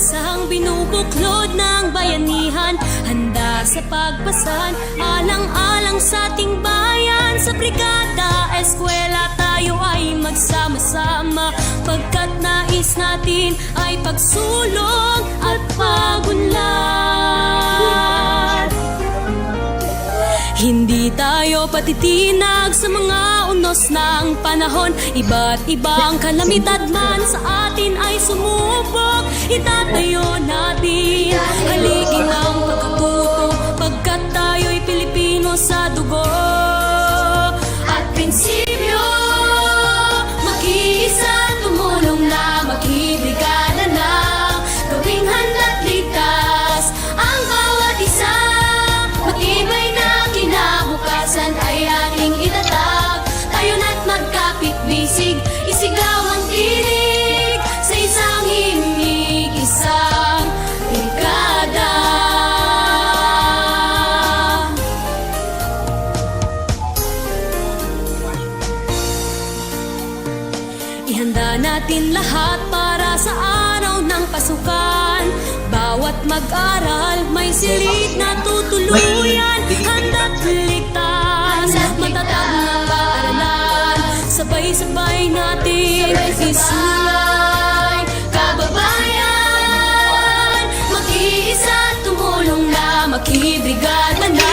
Isang binubuklod ng bayanihan, handa sa pagpasan, alang-alang sa ating bayan. Sa Brigada Eskwela tayo ay magsama-sama, pagkat nais natin ay pagsulong at pagunlad. Hindi tayo patitinag sa mga unos ng panahon. Iba't ibang kalamidad man sa atin ay sumubok, itatayo natin haligi ng pagkatuto, pagkat tayo'y Pilipino sa dugo at prinsipyo. Makiisa, tumulong na, makibrigada na, gawing handa't ligtas ang bawat isa. Matibay na kinabukasan ay ating itatag, tayo na't magkapit-bisig, isigaw ang tinig sa isang himig, isang brigada. Ihanda natin lahat para sa araw ng pasukan. Bawat mag-aral may silid na tutuluyan, handa't ligtas, matatag na paaralan. Sabay-sabay natin isulay, kababayan. Mag-iisa, tumulong na, makibrigada na,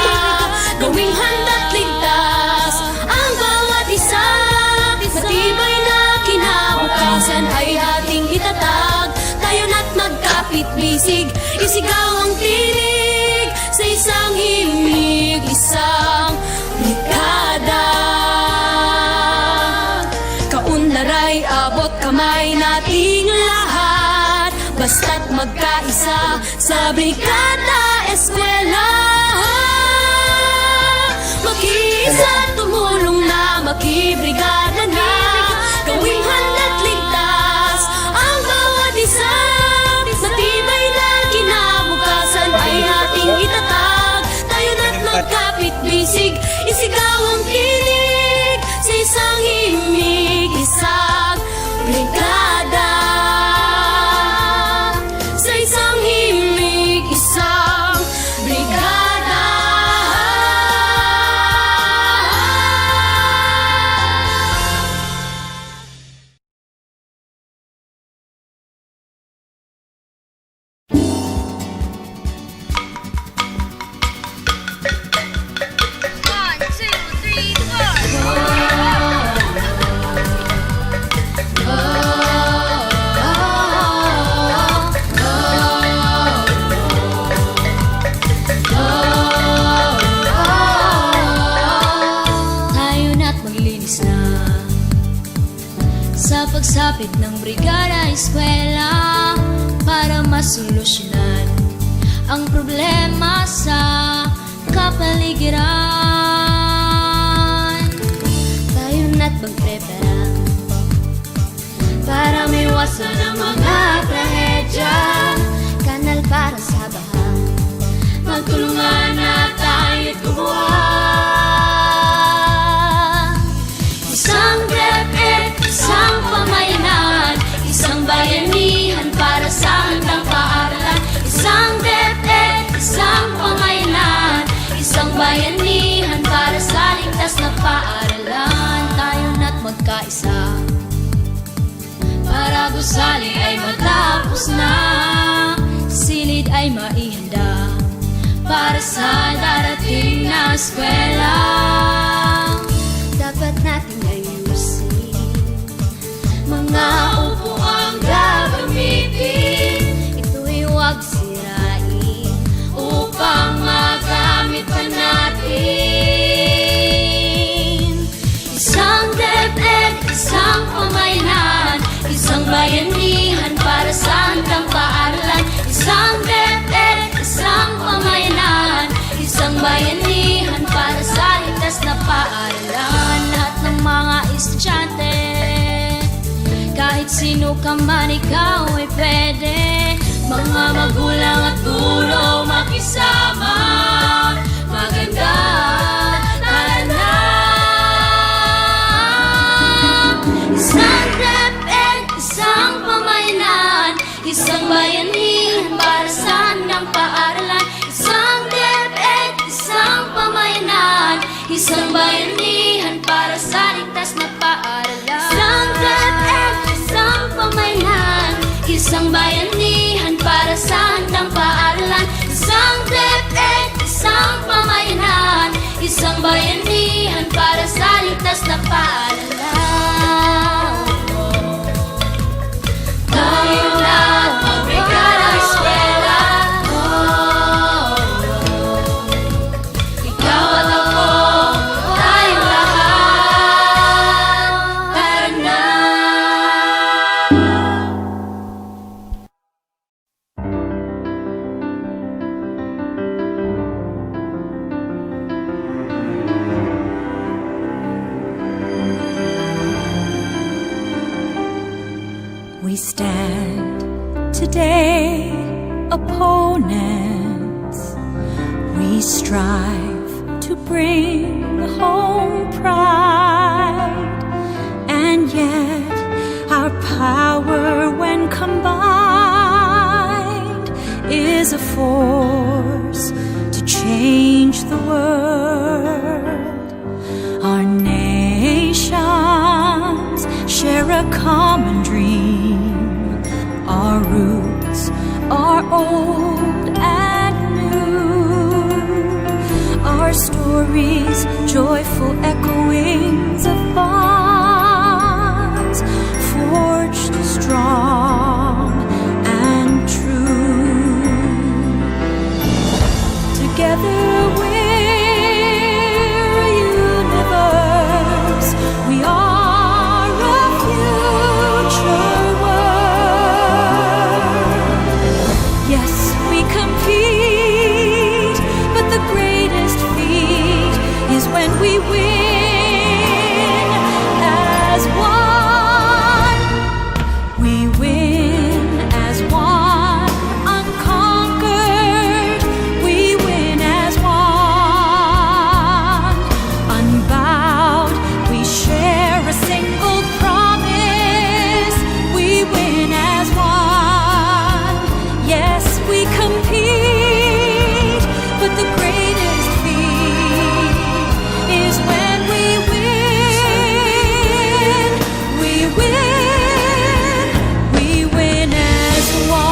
gawing handa't ligtas ang bawat isa. Matibay na kinabukasan ay ating itatag, tayo na't magkapit-bisig, isigaw ang tinig sa isang himig, isang brigada. Kaunlaray, abot kamay nating lahat, basta't magkaisa sa Brigada Eskwela. Makiisa, tumulong na, makibrigada na, gawing handa't ligtas ang bawat isa. Matibay na kinabukasan ay ating itatag, tayo na't magkapit-bisig, isigaw ang tinig sa isang himig, isang brigada. Sa isang himig, isang brigada. Sa pagsapit ng Brigada Eskwela para masolusyonan ang problema sa kapaligiran, tayo na't magprepara para maiwasan ang mga trahedya, kanal para sa baha, magtulungan na tayo't gumawa. Isang DepEd, isang pamayanan, isang bayanihan para sa handang paaralan. Isang DepEd, isang pamayanan, isang bayanihan para sa ligtas na paaralan. Tayo na't magkaisa para gusali ay matapos na, silid ay maihanda para sa darating na eskwela. Dapat nating ayusin mga upuang gagamitin, ito'y huwag sirain upang magamit pa natin. Isang DepEd, isang pamayanan, isang bayanihan para sa handang paaralan. Isang DepEd, isang pamayanan, isang bayanihan para sa ligtas na paaralan. Lahat ng mga estudyante, kahit sino ka man, ikaw ay pwede. Mga magulang at guro makisama, maganda, tara na. Isang DepEd, isang pamayanan, isang bayanihan Isang bayanihan para sa ligtas na paaralan. Isang DepEd, isang pamayanan. Isang bayanihan para sa handang paaralan. Isang DepEd, isang pamayanan. Isang bayanihan para sa ligtas na paaralan. Tayo lahat mag-Brigada Eskwela. Ikaw at ako, tayo lahat. Tara na. We stand today, opponents. We strive to bring home pride, and yet our power, when combined, is a force to change the world. Our nations share a common dream. Our roots are old and new. Our stories, joyful echoings of bonds forged strong and true. Together we're a universe. We are a future world. Yes, we compete, but the greatest feat is when we win as one. We win as one, unconquered. We win as one, unbowed. We share a single promise. We win as one. Yes, we compete, but the greatest feat is when we win. We win. We win as one.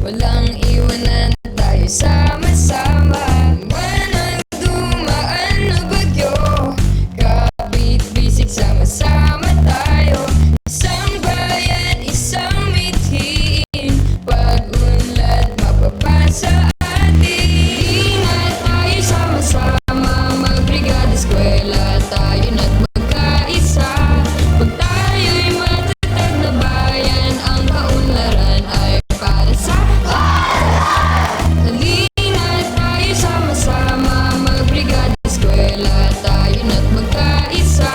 walang iwanan, tayo sama-sama. Manang dumaan na bagyo, kapit bisig, sama-sama tayo. Isang bayan, isang mithiin, pag-unlad mapapasa atin. Ingat tayo sama-sama, mag-Brigada Eskwela, tayo na't magkaisa. Pag tayo'y matatag na bayan, ang kaunlaran ay para sa halina tayo sama-sama, mag-Brigada Eskwela, tayo na't magkaisa.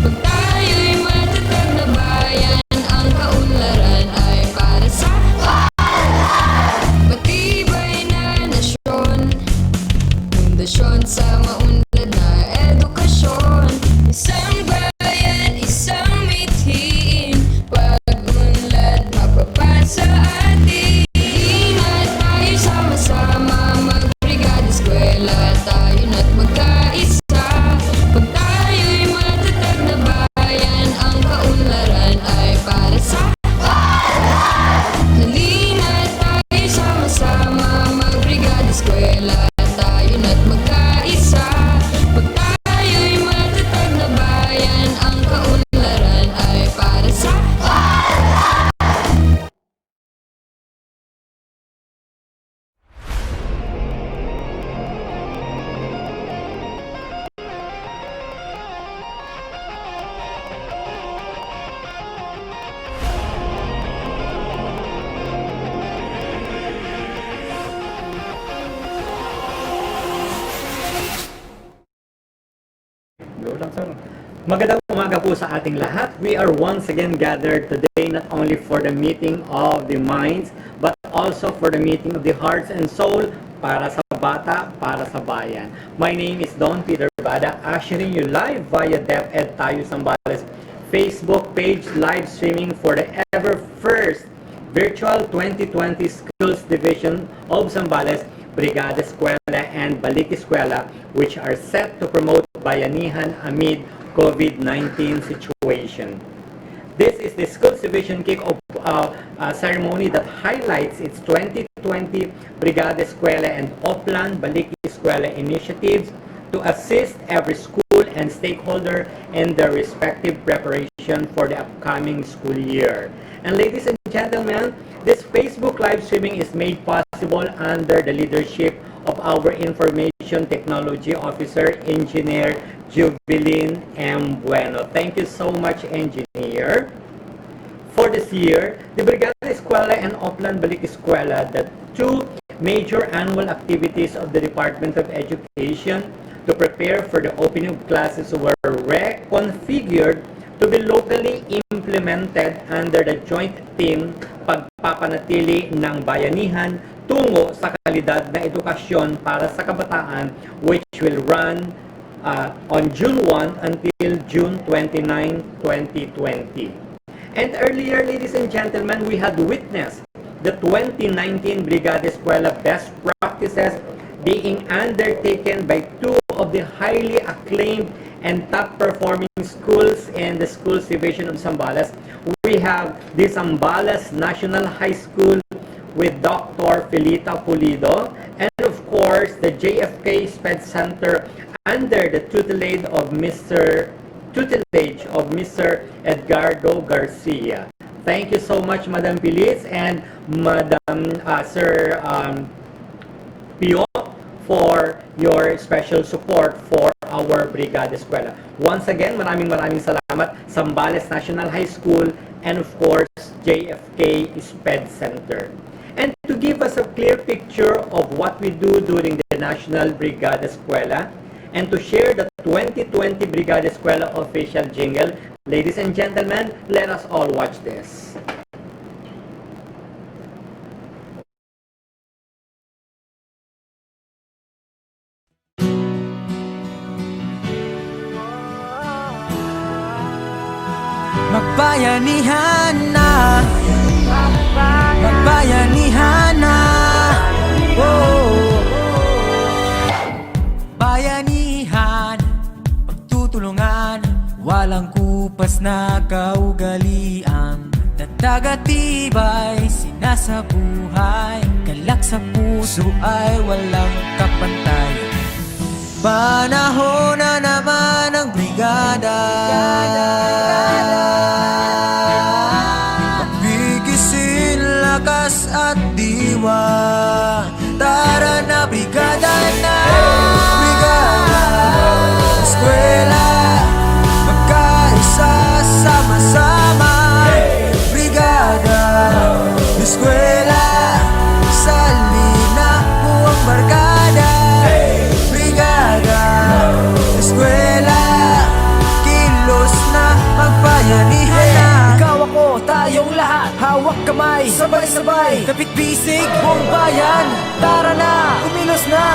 Pag tayo'y matatag na bayan, ang kaunlaran ay para sa matibay na nasyon, pundasyon sa maunlad na edukasyon. Isang bayan, isang mithiin, pag-unlad mapapasa atin. Ingat tayo sama-sama, mag-Brigada Eskwela, tayo na't magkaisa. Pag tayo'y matatag na bayan, ang kaunlaran ay para sa halina tayo sama-sama, mag-Brigada Eskwela, tayo na't magkaisa. Pag tayo'y matatag na bayan, ang kaunlaran ay para sa Go lang, sir. Magandang umaga po sa ating lahat. We are once again gathered today not only for the meeting of the minds but also for the meeting of the hearts and soul para sa bata, para sa bayan. My name is Don Peter Bada, ushering you live via DepEd Tayo Zambales Facebook page live streaming for the ever first virtual 2020 Schools Division of Zambales, Brigada Eskwela and Balik Eskwela, which are set to promote bayanihan amid COVID-19 situation. This is the Schools Division kick-off ceremony that highlights its 2020 Brigada Eskwela and Oplan Balik Eskwela initiatives to assist every school and stakeholder in their respective preparation for the upcoming school year. And ladies and gentlemen, this Facebook live streaming is made possible under the leadership of our Information Technology Officer, Engineer Jubilin M. Bueno. Thank you so much, Engineer. For this year, the Brigada Eskwela and Oplan Balik Eskwela, the two major annual activities of the Department of Education to prepare for the opening of classes, were reconfigured to be locally implemented under the joint theme pagpapanatili ng bayanihan tungo sa kalidad na edukasyon para sa kabataan, which will run on June 1 until June 29, 2020. And earlier, ladies and gentlemen, we had witnessed the 2019 Brigada Eskwela best practices being undertaken by two of the highly acclaimed and top-performing schools in the Schools Division of Zambales. We have the Zambales National High School with Dr. Felita Pulido, and of course, the JFK SPED Center under the tutelage of Mr. Edgardo Garcia. Thank you so much, Madam Pilis and Madam Sir Pio, for your special support for our Brigada Eskwela. Once again, maraming salamat, Zambales National High School and of course, JFK SPED Center. And to give us a clear picture of what we do during the National Brigada Eskwela, and to share the 2020 Brigada Eskwela official jingle, ladies and gentlemen, let us all watch this. Magbayanihan na, magbayanihan na, oh. Bayanihan, pagtutulungan, walang kupas na kaugalian, dagdagatibay, nasa buhay, galak sa puso ay walang kapantay. Panahon na naman ng brigada, pagbigyan lakas at diwa. Tara na, brigada na, brigada eskwela, magkaisa sama-sama. Brigada eskwela, salina mo ang barkada. Brigada eskwela, kilos na magbayanihan na. Ikaw ako, tayong lahat, hawak kamay, sabay-sabay, kapit-bisig buong bayan. Tara na, kumilos na,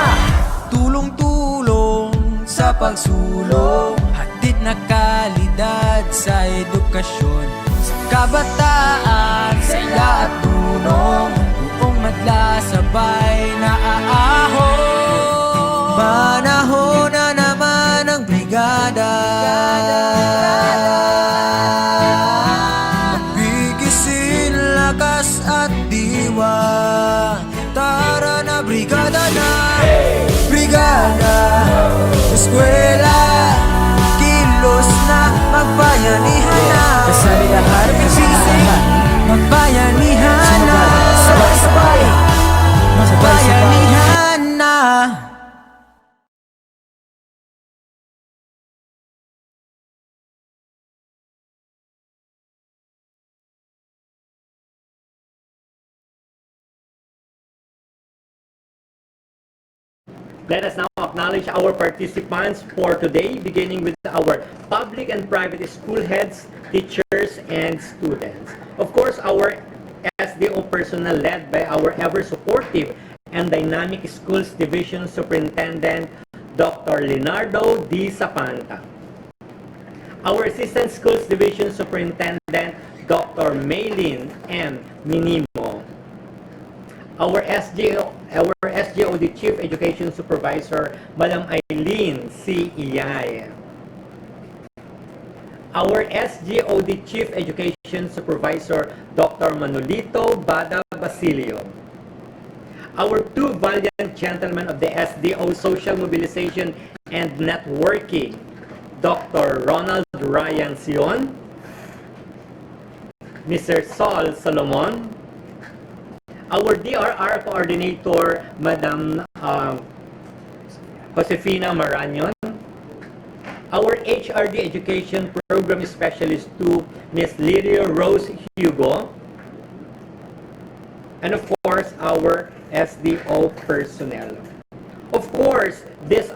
tulong-tulong sa pagsulong, hatid na kalidad sa edukasyon, sa kabataan, saya at tunong, buong madla sabay na aahon. Panahon na naman ng brigada, bigyan lakas at diwa. Tara na, brigada na, brigada eskwela, kilos na magbayanihan na. Kasali lahat, magbayanihan na, sabay-sabay, magbayanihan na. Let us now acknowledge our participants for today, beginning with our public and private school heads, teachers, and students. Of course, our SDO personnel led by our ever-supportive and dynamic Schools Division Superintendent, Dr. Leonardo D. Zapanta. Our Assistant Schools Division Superintendent, Dr. Maylin M. Minimo. Our SGOD Chief Education Supervisor, Madam Eileen C. Iyay. Our SGOD Chief Education Supervisor, Dr. Manolito Bada Basilio. Our two valiant gentlemen of the SDO Social Mobilization and Networking, Dr. Ronald Ryan Sion, Mr. Sol Solomon, our DRR Coordinator, Madam Josefina Maranyon, our HRD Education Program Specialist 2, Ms. Lydia Rose Hugo, and of course, our SDO personnel. Of course, this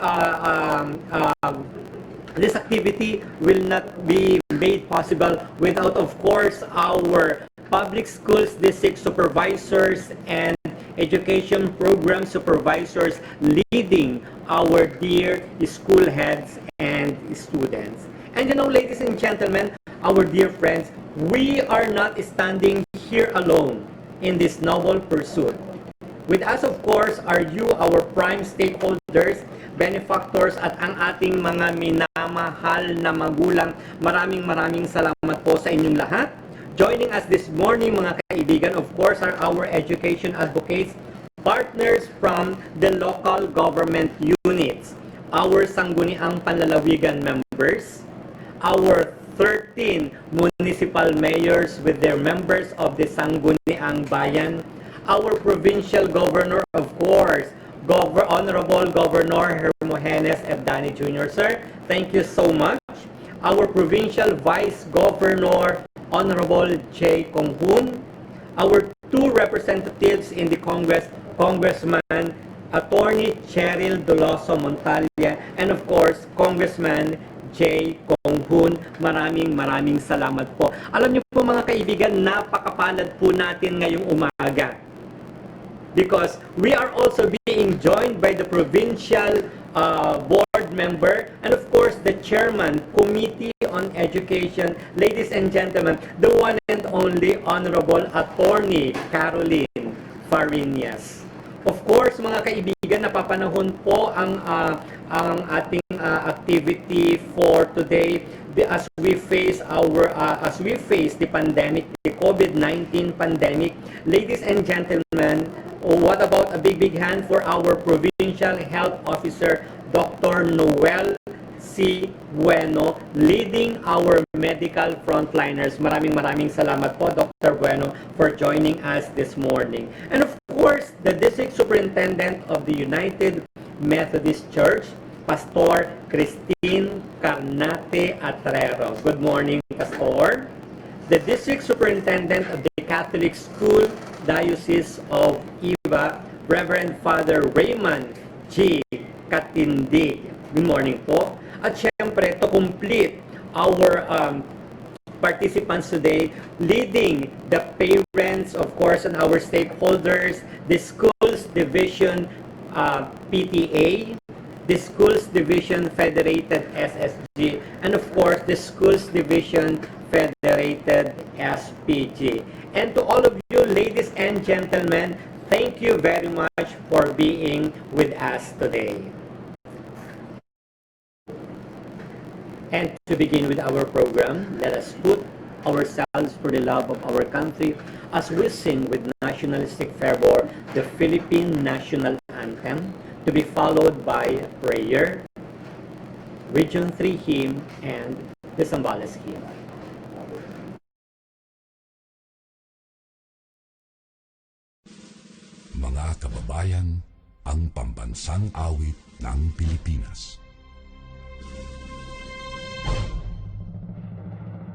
activity will not be made possible without, of course, our public schools district supervisors and education program supervisors leading our dear school heads and students. And you know, ladies and gentlemen, our dear friends, we are not standing here alone in this noble pursuit. With us, of course, are you, our prime stakeholders, benefactors, at ang ating mga minamahal na magulang. Maraming salamat po sa inyong lahat. Joining us this morning, mga kaibigan, of course, are our education advocates, partners from the local government units, our Sangguniang Panlalawigan members, our 13 municipal mayors with their members of the Sangguniang Bayan, our provincial governor, of course, Honorable Governor Hermogenes F. Dani Jr. Sir, thank you so much. Our provincial vice governor, Honorable J. Konghun, our two representatives in the Congress, Congressman Attorney Cheryl Doloso Montalia, and of course, Congressman J. Konghun. Maraming salamat po. Alam niyo po mga kaibigan, napakapalad po natin ngayong umaga. Because we are also being joined by the provincial board member and of course the chairman, Committee on Education, ladies and gentlemen, the one and only Honorable Attorney Caroline Farinas. Of course, mga kaibigan, napapanahon po ang ating activity for today. As we face the pandemic, the COVID-19 pandemic. Ladies and gentlemen, what about a big hand for our Provincial Health Officer, Dr. Noel C. Bueno, leading our medical frontliners. Maraming salamat po, Dr. Bueno, for joining us this morning. And of course, the District Superintendent of the United Methodist Church, Pastor Christine Carnate Atrero. Good morning, Pastor. The District Superintendent of the Catholic School Diocese of Iba, Reverend Father Raymond G. Katindig. Good morning po. At syempre, to complete our participants today, leading the parents, of course, and our stakeholders, the Schools Division PTA, the Schools Division Federated SSG, and of course, the Schools Division Federated SPG. And to all of you, ladies and gentlemen, thank you very much for being with us today. And to begin with our program, let us put ourselves for the love of our country as we sing with nationalistic fervor the Philippine National Anthem, to be followed by prayer, Region 3 hymn, and the Zambales hymn. Mga kababayan, ang pambansang awit ng Pilipinas.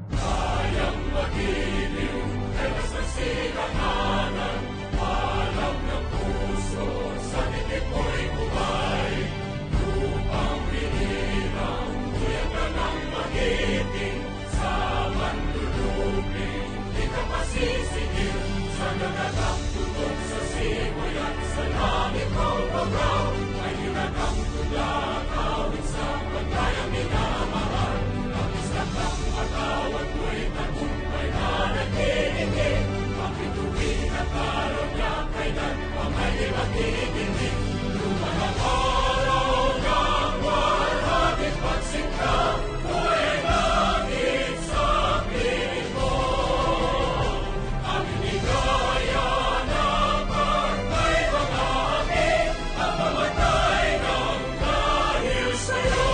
Kayang magiliw, ay mas nagsilanganan, alam ng puso, sa titik mo'y buhay. Lupang binirang, kuya ka ng magiting, sa manluluping, di ka pasisigil, sa nagatang tutok sa simoy at sa langit mo babaw, ay hinagang tula, kawit sa pagkayang minamahal. Ang isang ng matawad mo'y tagumpay na nagkikinig, ang bituin at araw niya kailan pa may magkikinig. Lumalang araw ng warhabit pagsingka, buhay langit sa piling mo. Ang inigaya na pagkay mga aking, ang mamatay ng dahil sa'yo.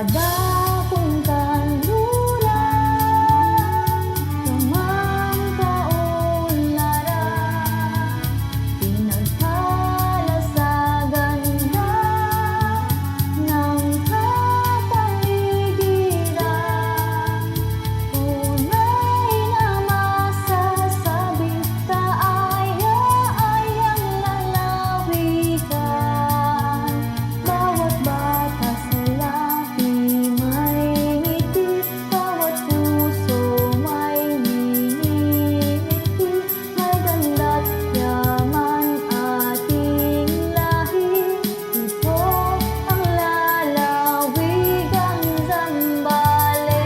dakong kanluran, tumang kaunlaran, pinagkala sa ganda ng kapaligiran. Tunay na masasabing kaaya-ayang lalawigan. Bawat bata sa lahi may ngiti, bawat puso may ngingiti. Maganda't yaman ating lahi, ito ang lalawigang Zambales.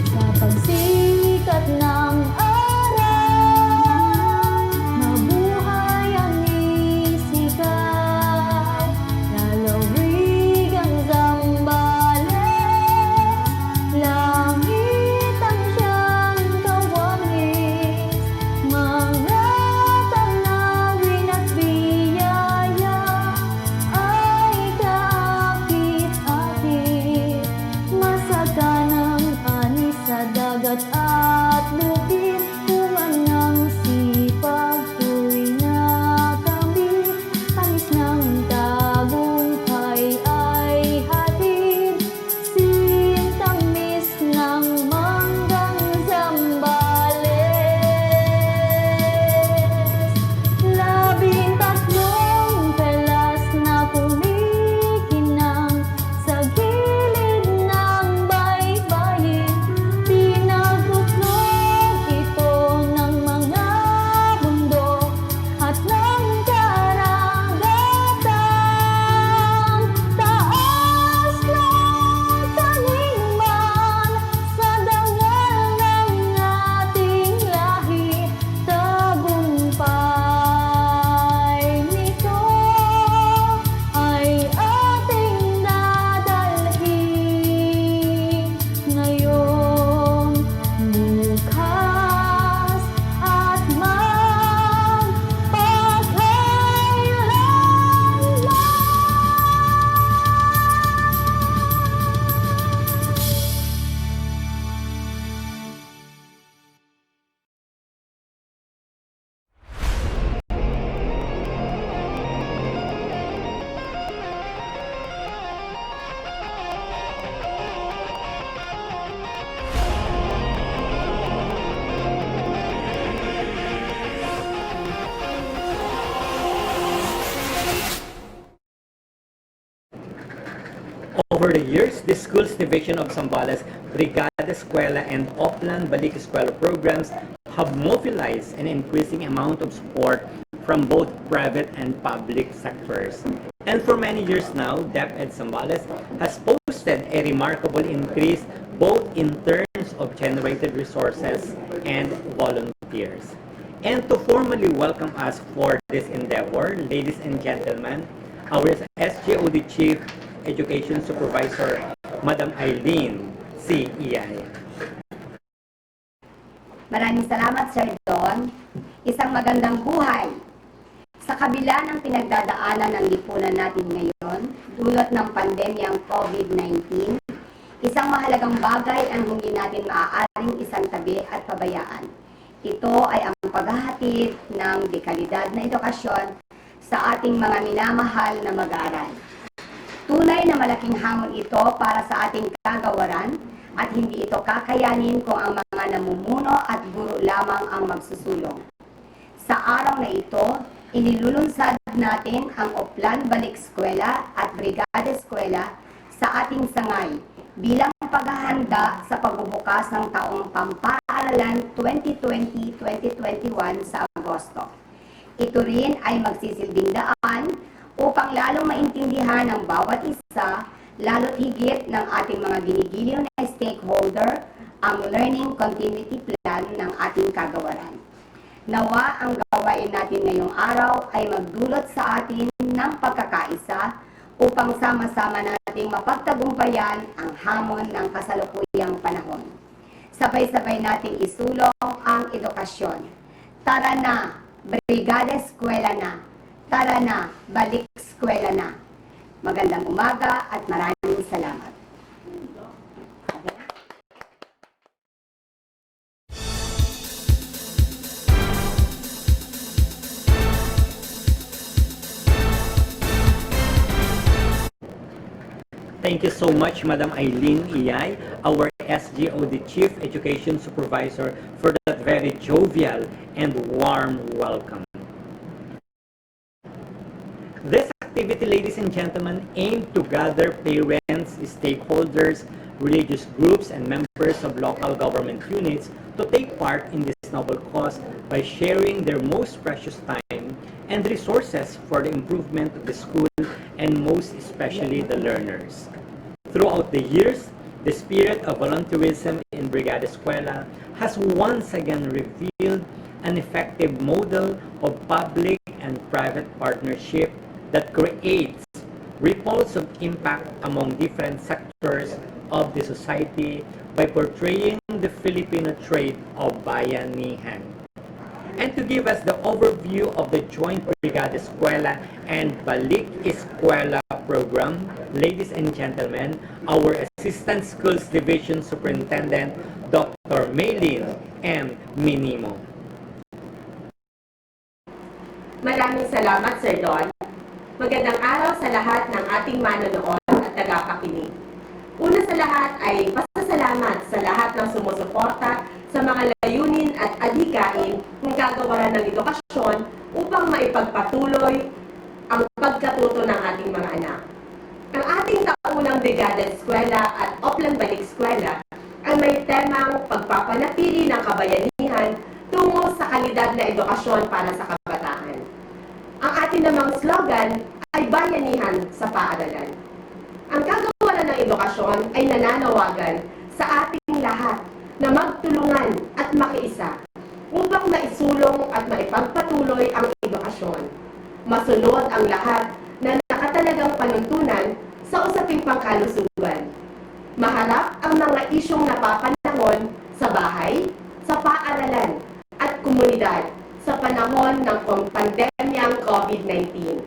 Sa pagsikat ng araw, mabuhay ang isigaw. Lalawigang Zambales, langit ang siyang kawangis. Mga tanawin at biyaya ay kaakit-akit. Masaganang ani sa dagat at lupit, bunga ng sipag ko'y nakamit. Tamis ng tagumpay ay hatid, sintamis ng manggang Zambales. 13 pelas na kumikinang sa gilid ng baybayin. Pinagutlong ito ng mga bundok at ng karagatan. Taas ng talingman sa dangal ng ating lahi, tagumpay nito ay ating dadalhin ngayon, bukas at Over the years, the Schools Division of Zambales, Brigada Eskwela and Oplan Balik Eskwela programs have mobilized an increasing amount of support from both private and public sectors. And for many years now, DepEd Zambales has posted a remarkable increase both in terms of generated resources and volunteers. And to formally welcome us for this endeavor, ladies and gentlemen, our SJOD Chief Education Supervisor, Madam Eileen C. Iyay. Maraming salamat, Sir Don. Isang magandang buhay. Sa kabila ng pinagdadaanan ng lipunan natin ngayon, dulot ng pandemyang COVID-19, isang mahalagang bagay ang hindi natin maaaring isang tabi at pabayaan. Ito ay ang paghahatid ng dekalidad na edukasyon sa ating mga minamahal na mag-aaral. Tunay na malaking hamon ito para sa ating kagawaran at hindi ito kakayanin kung ang mga namumuno at guro lamang ang magsusulong. Sa araw na ito, inilulunsad natin ang Oplan Balik Eskwela at Brigada Eskwela sa ating sangay bilang paghahanda sa pagbubukas ng taong pampaaralan 2020-2021 sa Agosto. Ito rin ay magsisilbing daan upang lalong maintindihan ng bawat isa, lalo't higit ng ating mga ginigiliw na stakeholder, ang learning continuity plan ng ating kagawaran. Nawa ang gawain natin ngayong araw ay magdulot sa atin ng pagkakaisa upang sama-sama nating mapagtagumpayan ang hamon ng kasalukuyang panahon. Sabay-sabay nating isulong ang edukasyon. Tara na, Brigada Eskwela na! Tara na, balik eskwela na. Magandang umaga at maraming salamat. Thank you so much, Madam Eileen Iyay, our SGO, the Chief Education Supervisor, for that very jovial and warm welcome. This activity, ladies and gentlemen, aimed to gather parents, stakeholders, religious groups, and members of local government units to take part in this noble cause by sharing their most precious time and resources for the improvement of the school and most especially the learners. Throughout the years, the spirit of volunteerism in Brigada Eskwela has once again revealed an effective model of public and private partnership that creates ripples of impact among different sectors of the society by portraying the Filipino trait of bayanihan. And to give us the overview of the joint Brigada Eskwela and Balik Eskwela program, ladies and gentlemen, our Assistant Schools Division Superintendent, Dr. Maylin M. Minimo. Maraming salamat, Sir Don. Magandang araw sa lahat ng ating manonood at tagapakinig. Una sa lahat ay pasasalamat sa lahat ng sumusuporta sa mga layunin at adhikain ng kagawaran ng edukasyon upang maipagpatuloy ang pagkatuto ng ating mga anak. Ang ating taunang Brigada Eskwela at Oplan Balik Eskwela ay may temang pagpapanatili ng kabayanihan tungo sa kalidad na edukasyon para sa kabataan. Ang ating namang slogan ay bayanihan sa paaralan. Ang kagawaran ng edukasyon ay nananawagan sa ating lahat na magtulungan at makiisa upang maisulong at maipagpatuloy ang edukasyon. Masunod ang lahat na nakatalagang panuntunan sa usaping pangkalusugan. Maharap ang mga isyong napapanahon sa bahay, sa paaralan at komunidad sa panahon ng pandemyang COVID-19.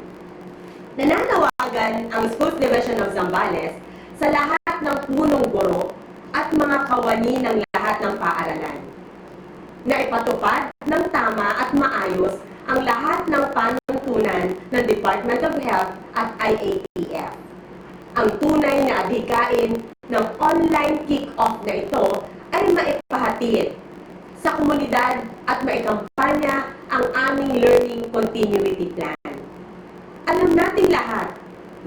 Nananawagan ang Schools Division of Zambales sa lahat ng punong guro at mga kawani ng lahat ng paaralan na ipatupad ng tama at maayos ang lahat ng panuntunan ng Department of Health at IATF. Ang tunay na adhikain ng online kick-off na ito ay maipahatid sa komunidad at maikampanya ang aming Learning Continuity Plan. Alam nating lahat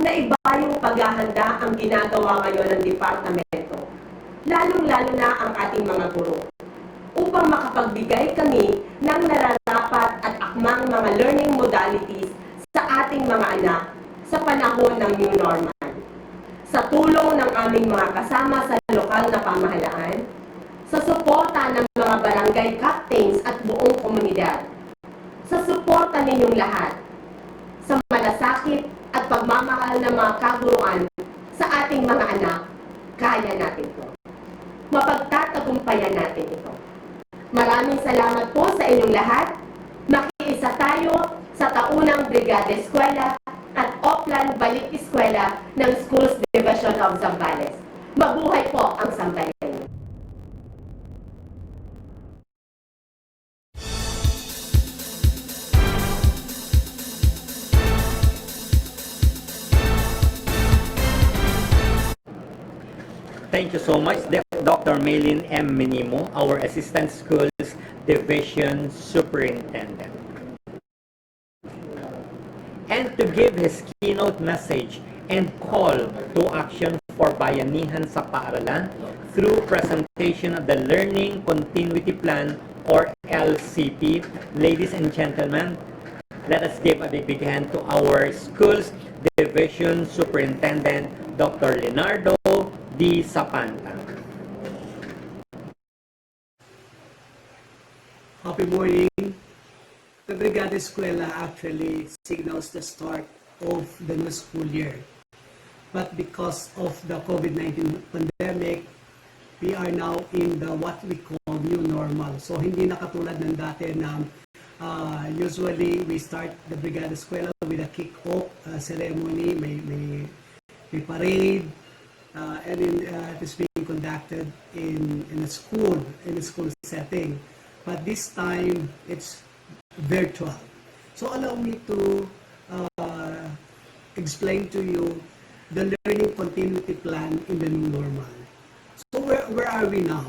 na iba yung paghahanda ang ginagawa ngayon ng departamento, lalong-lalo na ang ating mga guro, upang makapagbigay kami ng nararapat at akmang mga learning modalities sa ating mga anak sa panahon ng new normal. Sa tulong ng aming mga kasama sa lokal na pamahalaan, sa suporta ng mga barangay captains at buong komunidad, sa suporta ninyong lahat, sa malasakit at pagmamahal ng mga kaguruan sa ating mga anak, kaya natin ito. Mapagtatagumpayan natin ito. Maraming salamat po sa inyong lahat. Makiisa tayo sa taunang Brigada Eskwela at Oplan Balik Eskwela ng Schools Division of Zambales. Mabuhay po ang Zambales! Thank you so much, Dr. Maylin M. Minimo, our Assistant Schools Division Superintendent. And to give his keynote message and call to action for bayanihan sa paaralan through presentation of the Learning Continuity Plan or LCP, ladies and gentlemen, let us give a big hand to our Schools Division Superintendent, Dr. Leonardo D. Sapanta. Happy morning. The Brigada Eskwela actually signals the start of the new school year. But because of the COVID-19 pandemic, we are now in the what we call new normal. So hindi na katulad ng dati na Usually, we start the Brigada Eskwela with a kick-off ceremony, may parade, and it is being conducted in a school setting. But this time, it's virtual. So allow me to explain to you the learning continuity plan in the new normal. So where are we now?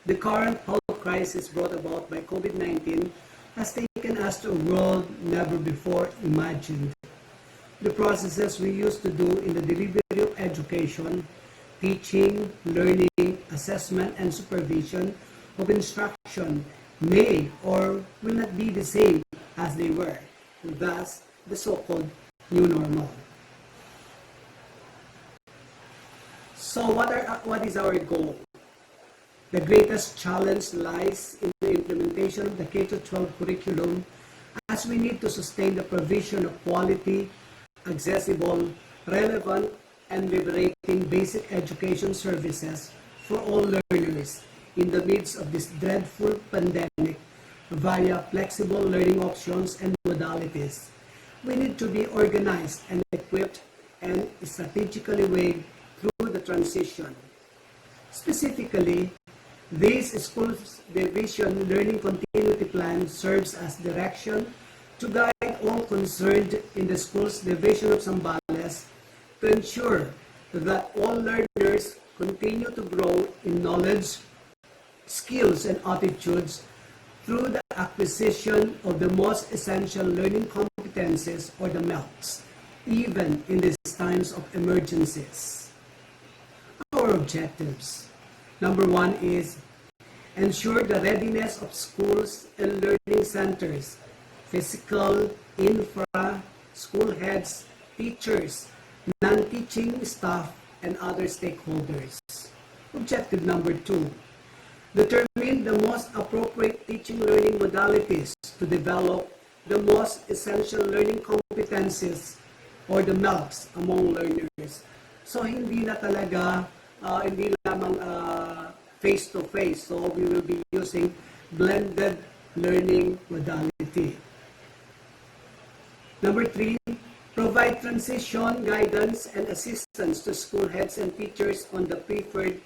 The current health crisis brought about by COVID-19 has taken us to a world never before imagined. The processes we used to do in the delivery of education, teaching, learning, assessment, and supervision of instruction may or will not be the same as they were, thus the so-called new normal. So what is our goal? The greatest challenge lies in the implementation of the K-12 curriculum, as we need to sustain the provision of quality, accessible, relevant, and liberating basic education services for all learners in the midst of this dreadful pandemic via flexible learning options and modalities. We need to be organized and equipped and strategically weighed through the transition. Specifically, this Schools Division Learning Continuity Plan serves as direction to guide all concerned in the Schools Division of Zambales to ensure that all learners continue to grow in knowledge, skills, and attitudes through the acquisition of the most essential learning competencies, or the MELCs, even in these times of emergencies. Our objectives. Number one is ensure the readiness of schools and learning centers, physical, infra, school heads, teachers, non-teaching staff, and other stakeholders. Objective number two, determine the most appropriate teaching learning modalities to develop the most essential learning competencies, or the MELCs, among learners. So hindi na talaga hindi lamang face-to-face. So we will be using blended learning modality. Number three, provide transition, guidance, and assistance to school heads and teachers on the preferred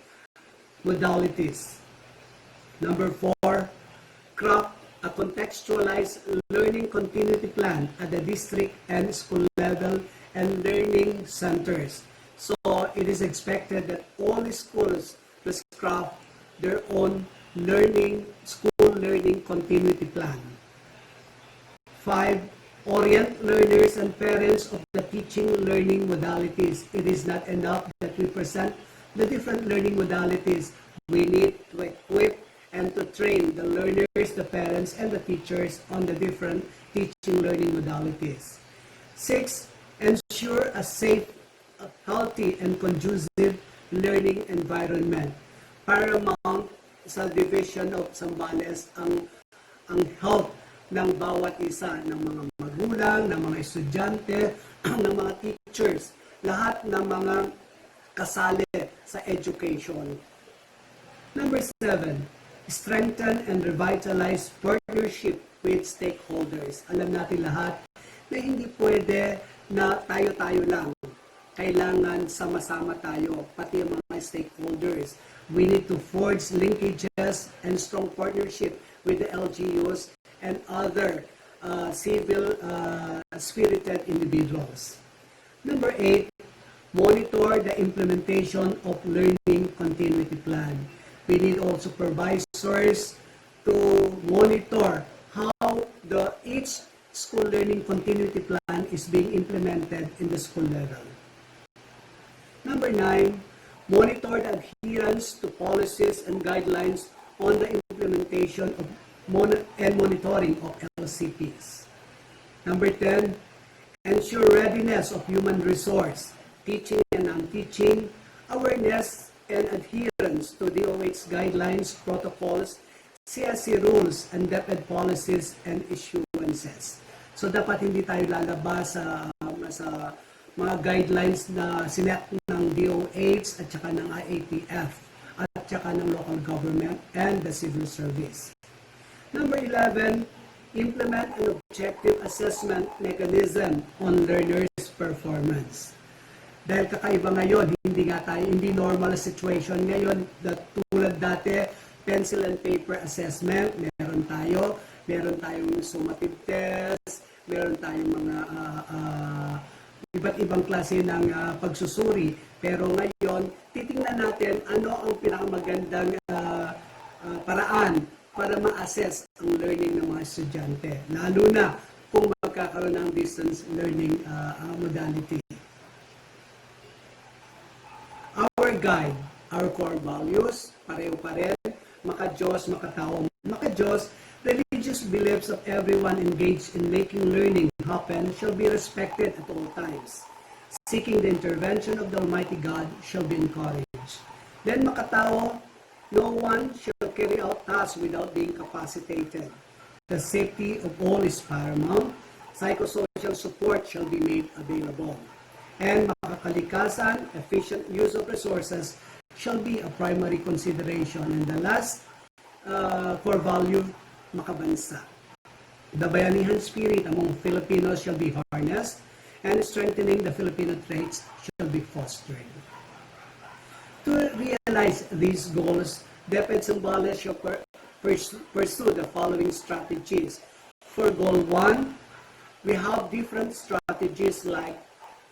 modalities. Number four, craft a contextualized learning continuity plan at the district and school level and learning centers. So it is expected that all the schools will craft their own school learning continuity plan. 5. Orient learners and parents of the teaching learning modalities. It is not enough that we present the different learning modalities. We need to equip and to train the learners, the parents, and the teachers on the different teaching learning modalities. 6. Ensure a safe, healthy, and conducive learning environment. Paramount sa Division of Zambales ang health ng bawat isa, ng mga magulang, ng mga estudyante, ng mga teachers, lahat ng mga kasali sa education. Number 7, strengthen and revitalize partnership with stakeholders. Alam natin lahat na hindi pwede na tayo-tayo lang. Kailangan sama-sama tayo, pati ang mga stakeholders. We need to forge linkages and strong partnership with the LGUs and other civil spirited individuals. Number 8, monitor the implementation of learning continuity plan. We need also supervisors to monitor how each school learning continuity plan is being implemented in the school level. Number 9, monitor the adherence to policies and guidelines on the implementation of and monitoring of LCPs. Number 10, ensure readiness of human resource, teaching and non-teaching, awareness and adherence to DOH guidelines, protocols, CSC rules, and DepEd policies and issuances. So dapat hindi tayo lalabas sa mga guidelines na sinet ng DOH at saka ng IATF at saka ng local government and the civil service. Number 11, Implement an objective assessment mechanism on learners' performance. Dahil kakaiba ngayon, hindi normal na situation ngayon, tulad dati, pencil and paper assessment, meron tayong summative test, meron tayong mga iba't ibang klase ng pagsusuri. Pero ngayon, titingnan natin ano ang pinakamagandang paraan para ma-assess ang learning ng mga estudyante, lalo na kung magkakaroon ng distance learning modality. Our guide, our core values, pareho pa rin, maka-Diyos, makatao, maka-Diyos, religious beliefs of everyone engaged in making learning happen shall be respected at all times. Seeking the intervention of the Almighty God shall be encouraged. Then makatao, no one shall carry out tasks without being capacitated. The safety of all is paramount. Psychosocial support shall be made available. And makakalikasan, efficient use of resources shall be a primary consideration. And the last core value, makabansa. The bayanihan spirit among Filipinos shall be harnessed, and strengthening the Filipino traits shall be fostered. To realize these goals, DepEd Zambales shall pursue the following strategies. For goal 1, we have different strategies like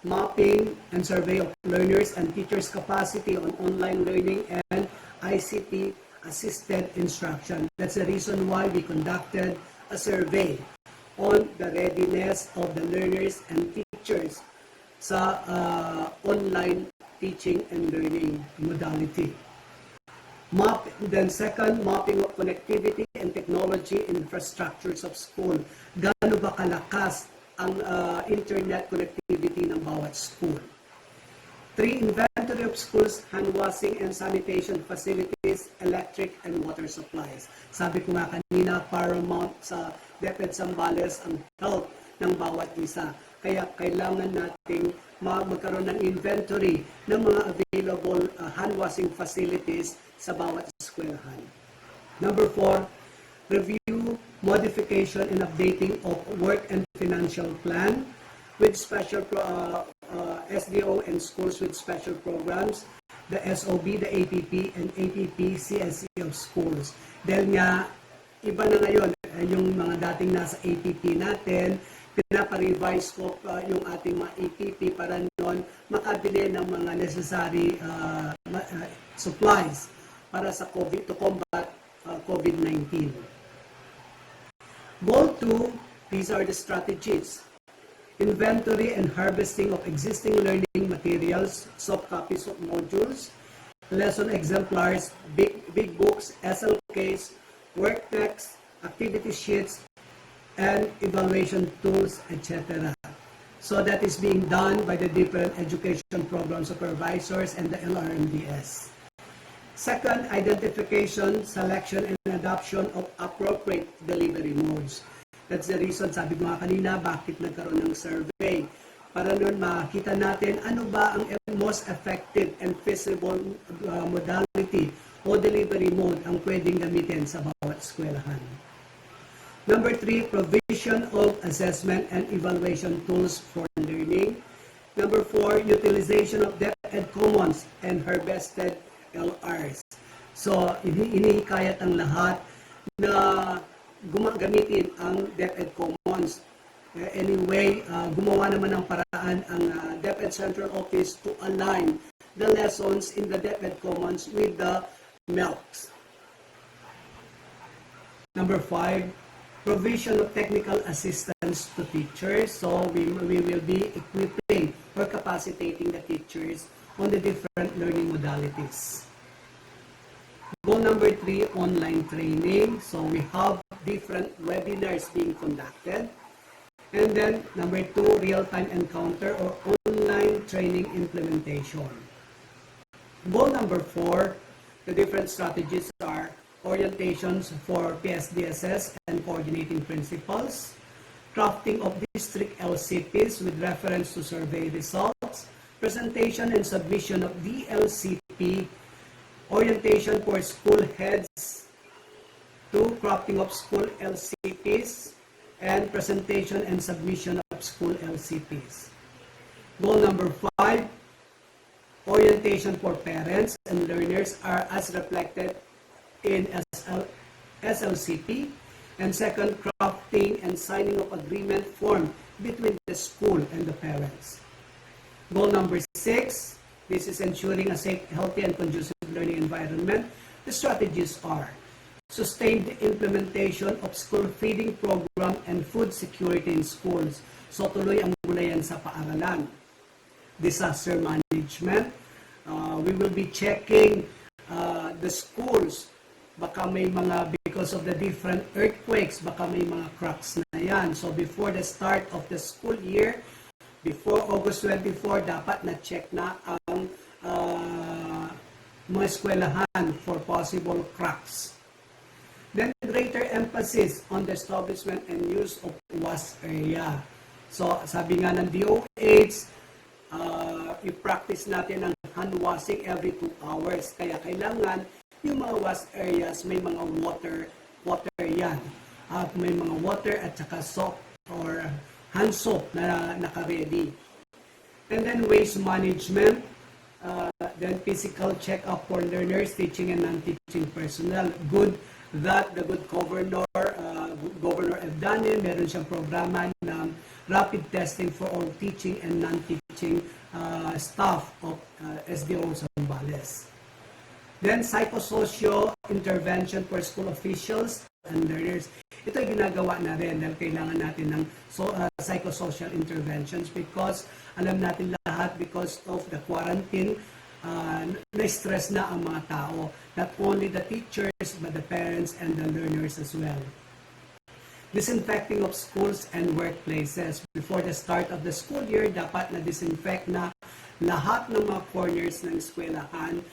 mapping and survey of learners and teachers' capacity on online learning and ICT-assisted instruction. That's the reason why we conducted a survey on the readiness of the learners and teachers sa online teaching and learning modality. Then second, mapping of connectivity and technology infrastructures of school. Gaano ba kalakas ang internet connectivity ng bawat school? 3. Inventory of schools, hand washing and sanitation facilities, electric and water supplies. Sabi ko nga kanina, paramount sa DepEd Zambales ang health ng bawat isa. Kaya kailangan nating magkaroon ng inventory ng mga available hand washing facilities sa bawat eskwelahan. Number 4, review, modification, and updating of work and financial plan with special SDO and schools with special programs, the SOB, the APP, and APP CSE of schools. Dahil nga, iba na ngayon, yung mga dating nasa APP natin, pinapa-revise ko yung ating mga APP para noon makabili ng mga necessary supplies para sa COVID, to combat COVID-19. Goal 2, these are the strategies. Inventory and harvesting of existing learning materials, soft copies of modules, lesson exemplars, big books, SLKs, work texts, activity sheets, and evaluation tools, etc. So that is being done by the different education program supervisors and the LRMDS. Second, identification, selection, and adoption of appropriate delivery modes. That's the reason, sabi ko nga kanina, bakit nagkaroon ng survey. Para noon makita natin ano ba ang most effective and feasible modality o delivery mode ang pwedeng gamitin sa bawat eskwelahan. Number 3, provision of assessment and evaluation tools for learning. Number 4, utilization of DepEd Commons and harvested LRs. So, inihikayat ang lahat na gumagamitin ang DepEd Commons. Anyway, gumawa naman ng paraan ang DepEd Central Office to align the lessons in the DepEd Commons with the MELCs. Number 5, provision of technical assistance to teachers. So we will be equipping or capacitating the teachers on the different learning modalities. Goal number 3, online training. So we have different webinars being conducted. And then number 2, real-time encounter or online training implementation. Goal number 4, the different strategies are orientations for PSDSS and coordinating principles, crafting of district LCPs with reference to survey results, presentation and submission of DLCP, orientation for school heads, 2, crafting of school LCPs, and presentation and submission of school LCPs. Goal number 5, orientation for parents and learners are as reflected in SLCP. And second, crafting and signing of agreement form between the school and the parents. Goal number 6, this is ensuring a safe, healthy, and conducive learning environment. The strategies are sustained implementation of school feeding program and food security in schools. So tuloy ang gulayan sa paaralan. Disaster management. We will be checking the schools. Baka may mga, because of the different earthquakes, baka may mga cracks na yan. So before the start of the school year, before August 24, dapat na-check na ang mga eskwelahan for possible cracks. Then greater emphasis on the establishment and use of wash area. So sabi nga ng DOH, i-practice natin ang hand washing every 2 hours. Kaya kailangan yung mga wash areas may mga water yan. At may mga water at saka soap or hand soap na naka-ready. And then waste management, then physical check-up for learners, teaching and non-teaching personnel. Good that the good governor, Governor Evdane, meron siyang programa ng rapid testing for all teaching and non-teaching staff of SDO Zambales. Then psychosocial intervention for school officials and learners. Ito ay ginagawa na rin dahil kailangan natin ng psychosocial interventions because alam natin lahat because of the quarantine, na-stress na ang mga tao. Not only the teachers but the parents and the learners as well. Disinfecting of schools and workplaces. Before the start of the school year, dapat na-disinfect na lahat ng mga corners ng eskwelahan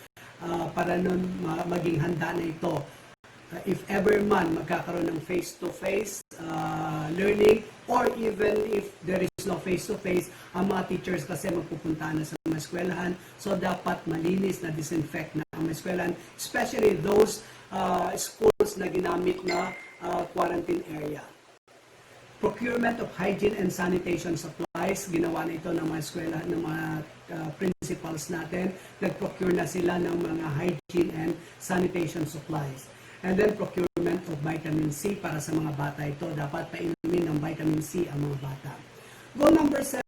para nun maging handa na ito. If ever man magkakaroon ng face-to-face learning or even if there is no face-to-face, ang mga teachers kasi magpupunta na sa mga eskwelahan. So dapat malinis na disinfect na ang mga eskwelahan, especially those schools na ginamit na quarantine area. Procurement of hygiene and sanitation supplies, ginawa na ito ng mga eskwela, ng mga principals natin. Nag-procure na sila ng mga hygiene and sanitation supplies. And then procurement of vitamin C para sa mga bata ito. Dapat painumin ng vitamin C ang mga bata. Goal number 7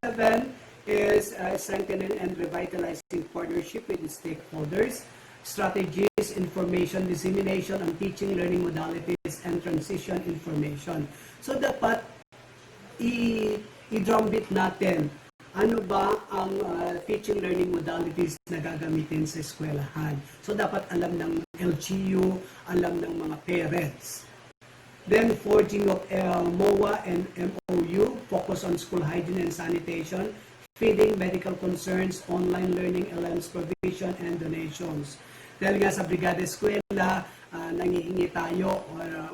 is strengthening and revitalizing partnership with the stakeholders. Strategies, information, dissemination on teaching, learning modalities, and transition information. So dapat i-drumbeat natin ano ba ang teaching learning modalities na gagamitin sa eskwelahan. So dapat alam ng LGU, alam ng mga parents. Then forging of MOA and MOU, focus on school hygiene and sanitation, feeding, medical concerns, online learning, allowance provision, and donations. Dahil nga sa Brigada Eskwela, nangihingi tayo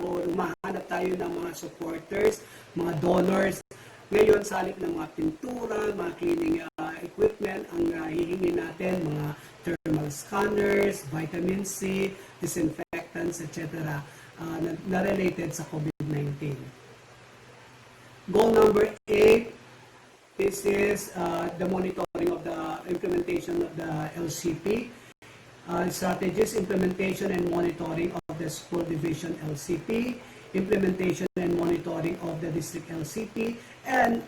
o umahanap tayo ng mga supporters, mga donors. Ngayon, sa halip ng mga pintura, mga cleaning equipment, ang hihingi natin, mga thermal scanners, vitamin C, disinfectants, etc. Na related sa COVID-19. Goal number 8, this is the monitoring of the implementation of the LCP. Strategies, implementation and monitoring of the School Division LCP, implementation and monitoring of the District LCP, and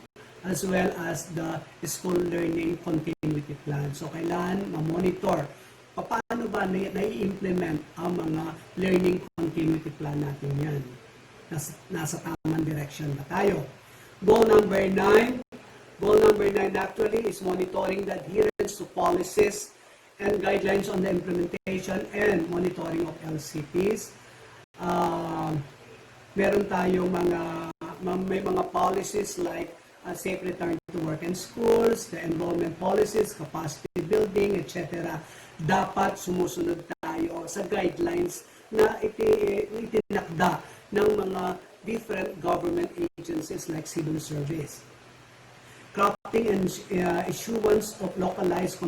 as well as the School Learning Continuity Plan. So, kailangan ma-monitor paano ba na-i-implement ang mga Learning Continuity Plan natin yan. Nasa tamang direction ba tayo? Goal number 9. Goal number 9 actually is monitoring the adherence to policies and guidelines on the implementation and monitoring of LCPs. Meron tayong may mga policies like safe return to work and schools, the enrollment policies, capacity building, etc. Dapat sumusunod tayo sa guidelines na itinakda ng mga different government agencies like civil service. Crafting and issuance of localized,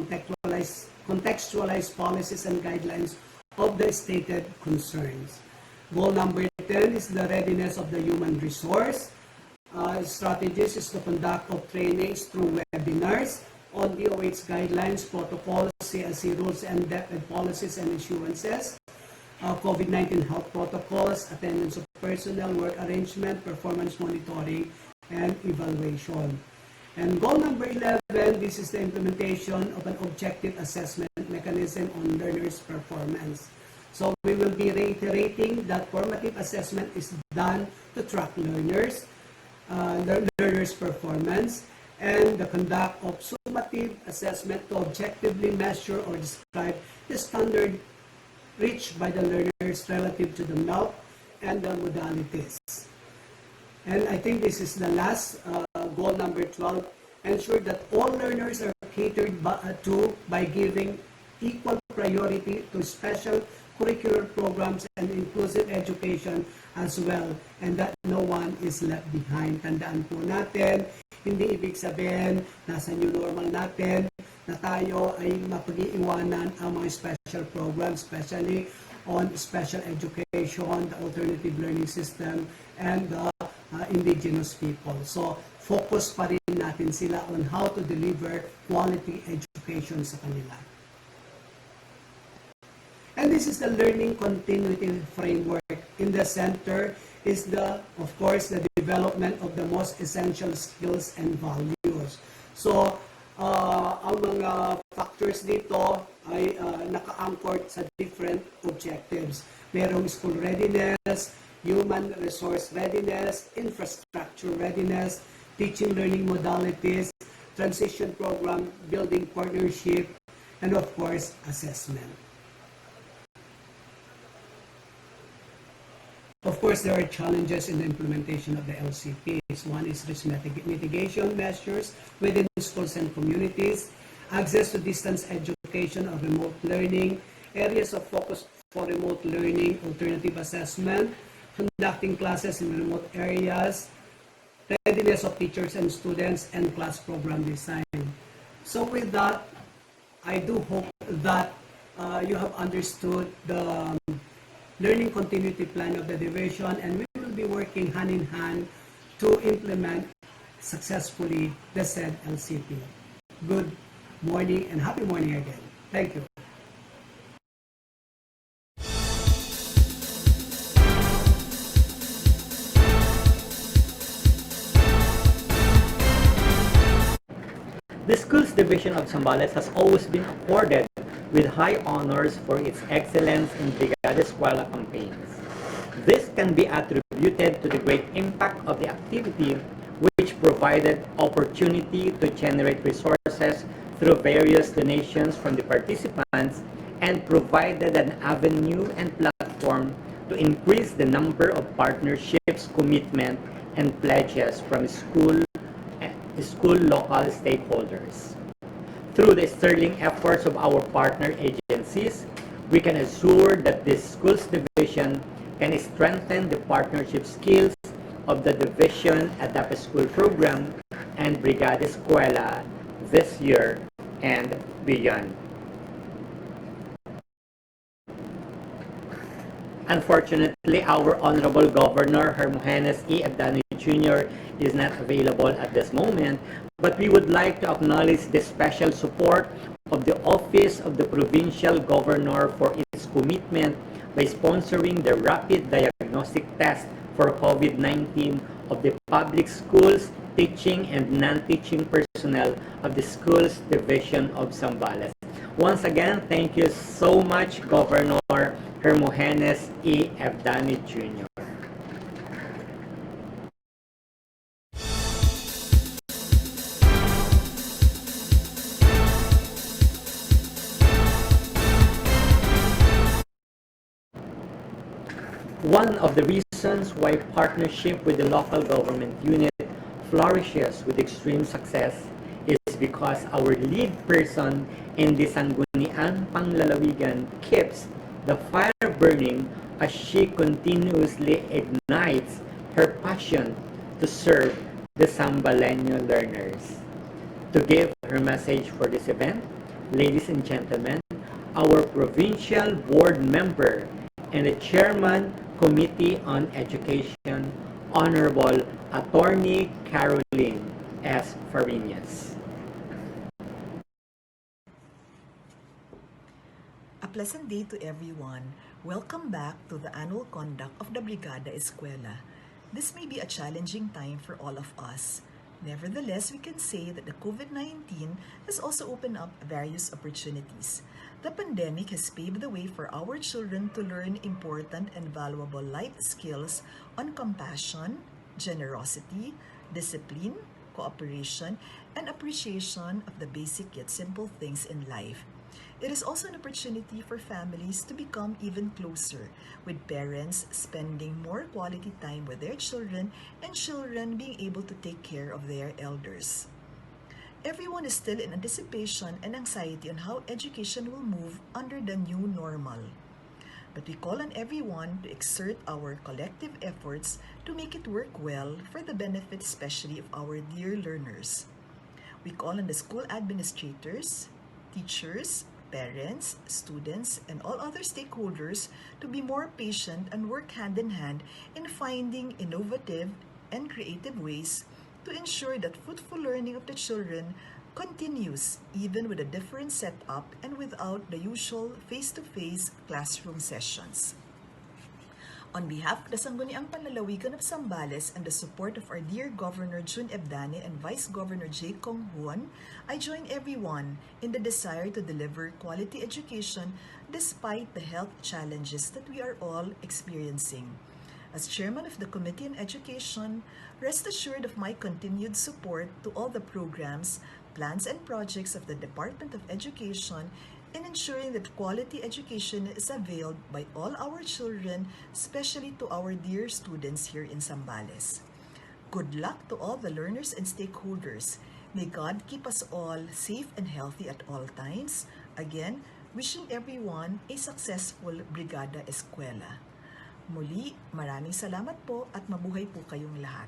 contextualized policies and guidelines of the stated concerns. Goal number 10 is the readiness of the human resource. strategies is to conduct of trainings through webinars on DOH guidelines, protocols, CLC rules and policies and issuances, COVID-19 health protocols, attendance of personnel, work arrangement, performance monitoring, and evaluation. And goal number 11, this is the implementation of an objective assessment mechanism on learners' performance. So we will be reiterating that formative assessment is done to track learners' performance, and the conduct of summative assessment to objectively measure or describe the standard reached by the learners relative to the MELP and the modalities. And I think this is the last goal number 12, ensure that all learners are catered to by giving equal priority to special curricular programs and inclusive education as well, and that no one is left behind. Tandaan po natin, hindi ibig sabihin nasa new normal natin na tayo ay mapag-iiwanan ang mga special programs, especially on special education, the alternative learning system, and the indigenous people. So, focus pa rin natin sila on how to deliver quality education sa kanila. And this is the learning continuity framework. In the center is of course, the development of the most essential skills and values. So, ang mga factors dito ay naka-anchored sa different objectives. Merong school readiness, human resource readiness, infrastructure readiness, teaching learning modalities, transition program, building partnership, and of course, assessment. Of course, there are challenges in the implementation of the LCPs. One is risk mitigation measures within schools and communities, access to distance education or remote learning, areas of focus for remote learning, alternative assessment, conducting classes in remote areas, readiness of teachers and students, and class program design. So with that, I do hope that you have understood the learning continuity plan of the division, and we will be working hand in hand to implement successfully the said LCP. Good morning and happy morning again. Thank you. The Schools Division of Zambales has always been accorded with high honors for its excellence in Brigada Eskwela campaigns. This can be attributed to the great impact of the activity, which provided opportunity to generate resources through various donations from the participants and provided an avenue and platform to increase the number of partnerships, commitment, and pledges from school local stakeholders. Through the sterling efforts of our partner agencies, we can assure that this Schools Division can strengthen the partnership skills of the Division Adapt School Program and Brigada Eskwela this year and beyond. Unfortunately, our Honorable Governor Hermogenes E. Abdano Jr. is not available at this moment, but we would like to acknowledge the special support of the Office of the Provincial Governor for its commitment by sponsoring the rapid diagnostic test for COVID-19 of the public schools, teaching and non-teaching personnel of the Schools Division of Zambales. Once again, thank you so much, Governor Hermogenes E. Abdano Jr. One of the reasons why partnership with the local government unit flourishes with extreme success is because our lead person in the Sangguniang Panglalawigan keeps the fire burning as she continuously ignites her passion to serve the Zambaleño learners. To give her message for this event, ladies and gentlemen, our provincial board member and the chairman Committee on Education, Honorable Attorney Caroline S. Farinas. A pleasant day to everyone. Welcome back to the annual conduct of the Brigada Eskwela. This may be a challenging time for all of us. Nevertheless, we can say that the COVID-19 has also opened up various opportunities. The pandemic has paved the way for our children to learn important and valuable life skills on compassion, generosity, discipline, cooperation, and appreciation of the basic yet simple things in life. It is also an opportunity for families to become even closer, with parents spending more quality time with their children and children being able to take care of their elders. Everyone is still in anticipation and anxiety on how education will move under the new normal. But we call on everyone to exert our collective efforts to make it work well for the benefit especially of our dear learners. We call on the school administrators, teachers, parents, students, and all other stakeholders to be more patient and work hand in hand in finding innovative and creative ways to ensure that fruitful learning of the children continues even with a different setup and without the usual face-to-face classroom sessions. On behalf of the Sangguniang Panlalawigan of Zambales and the support of our dear Governor Jun Ebdane and Vice Governor J. Kong Huon, I join everyone in the desire to deliver quality education despite the health challenges that we are all experiencing. As Chairman of the Committee on Education, rest assured of my continued support to all the programs, plans, and projects of the Department of Education in ensuring that quality education is availed by all our children, especially to our dear students here in Zambales. Good luck to all the learners and stakeholders. May God keep us all safe and healthy at all times. Again, wishing everyone a successful Brigada Eskwela. Muli, maraming salamat po at mabuhay po kayong lahat.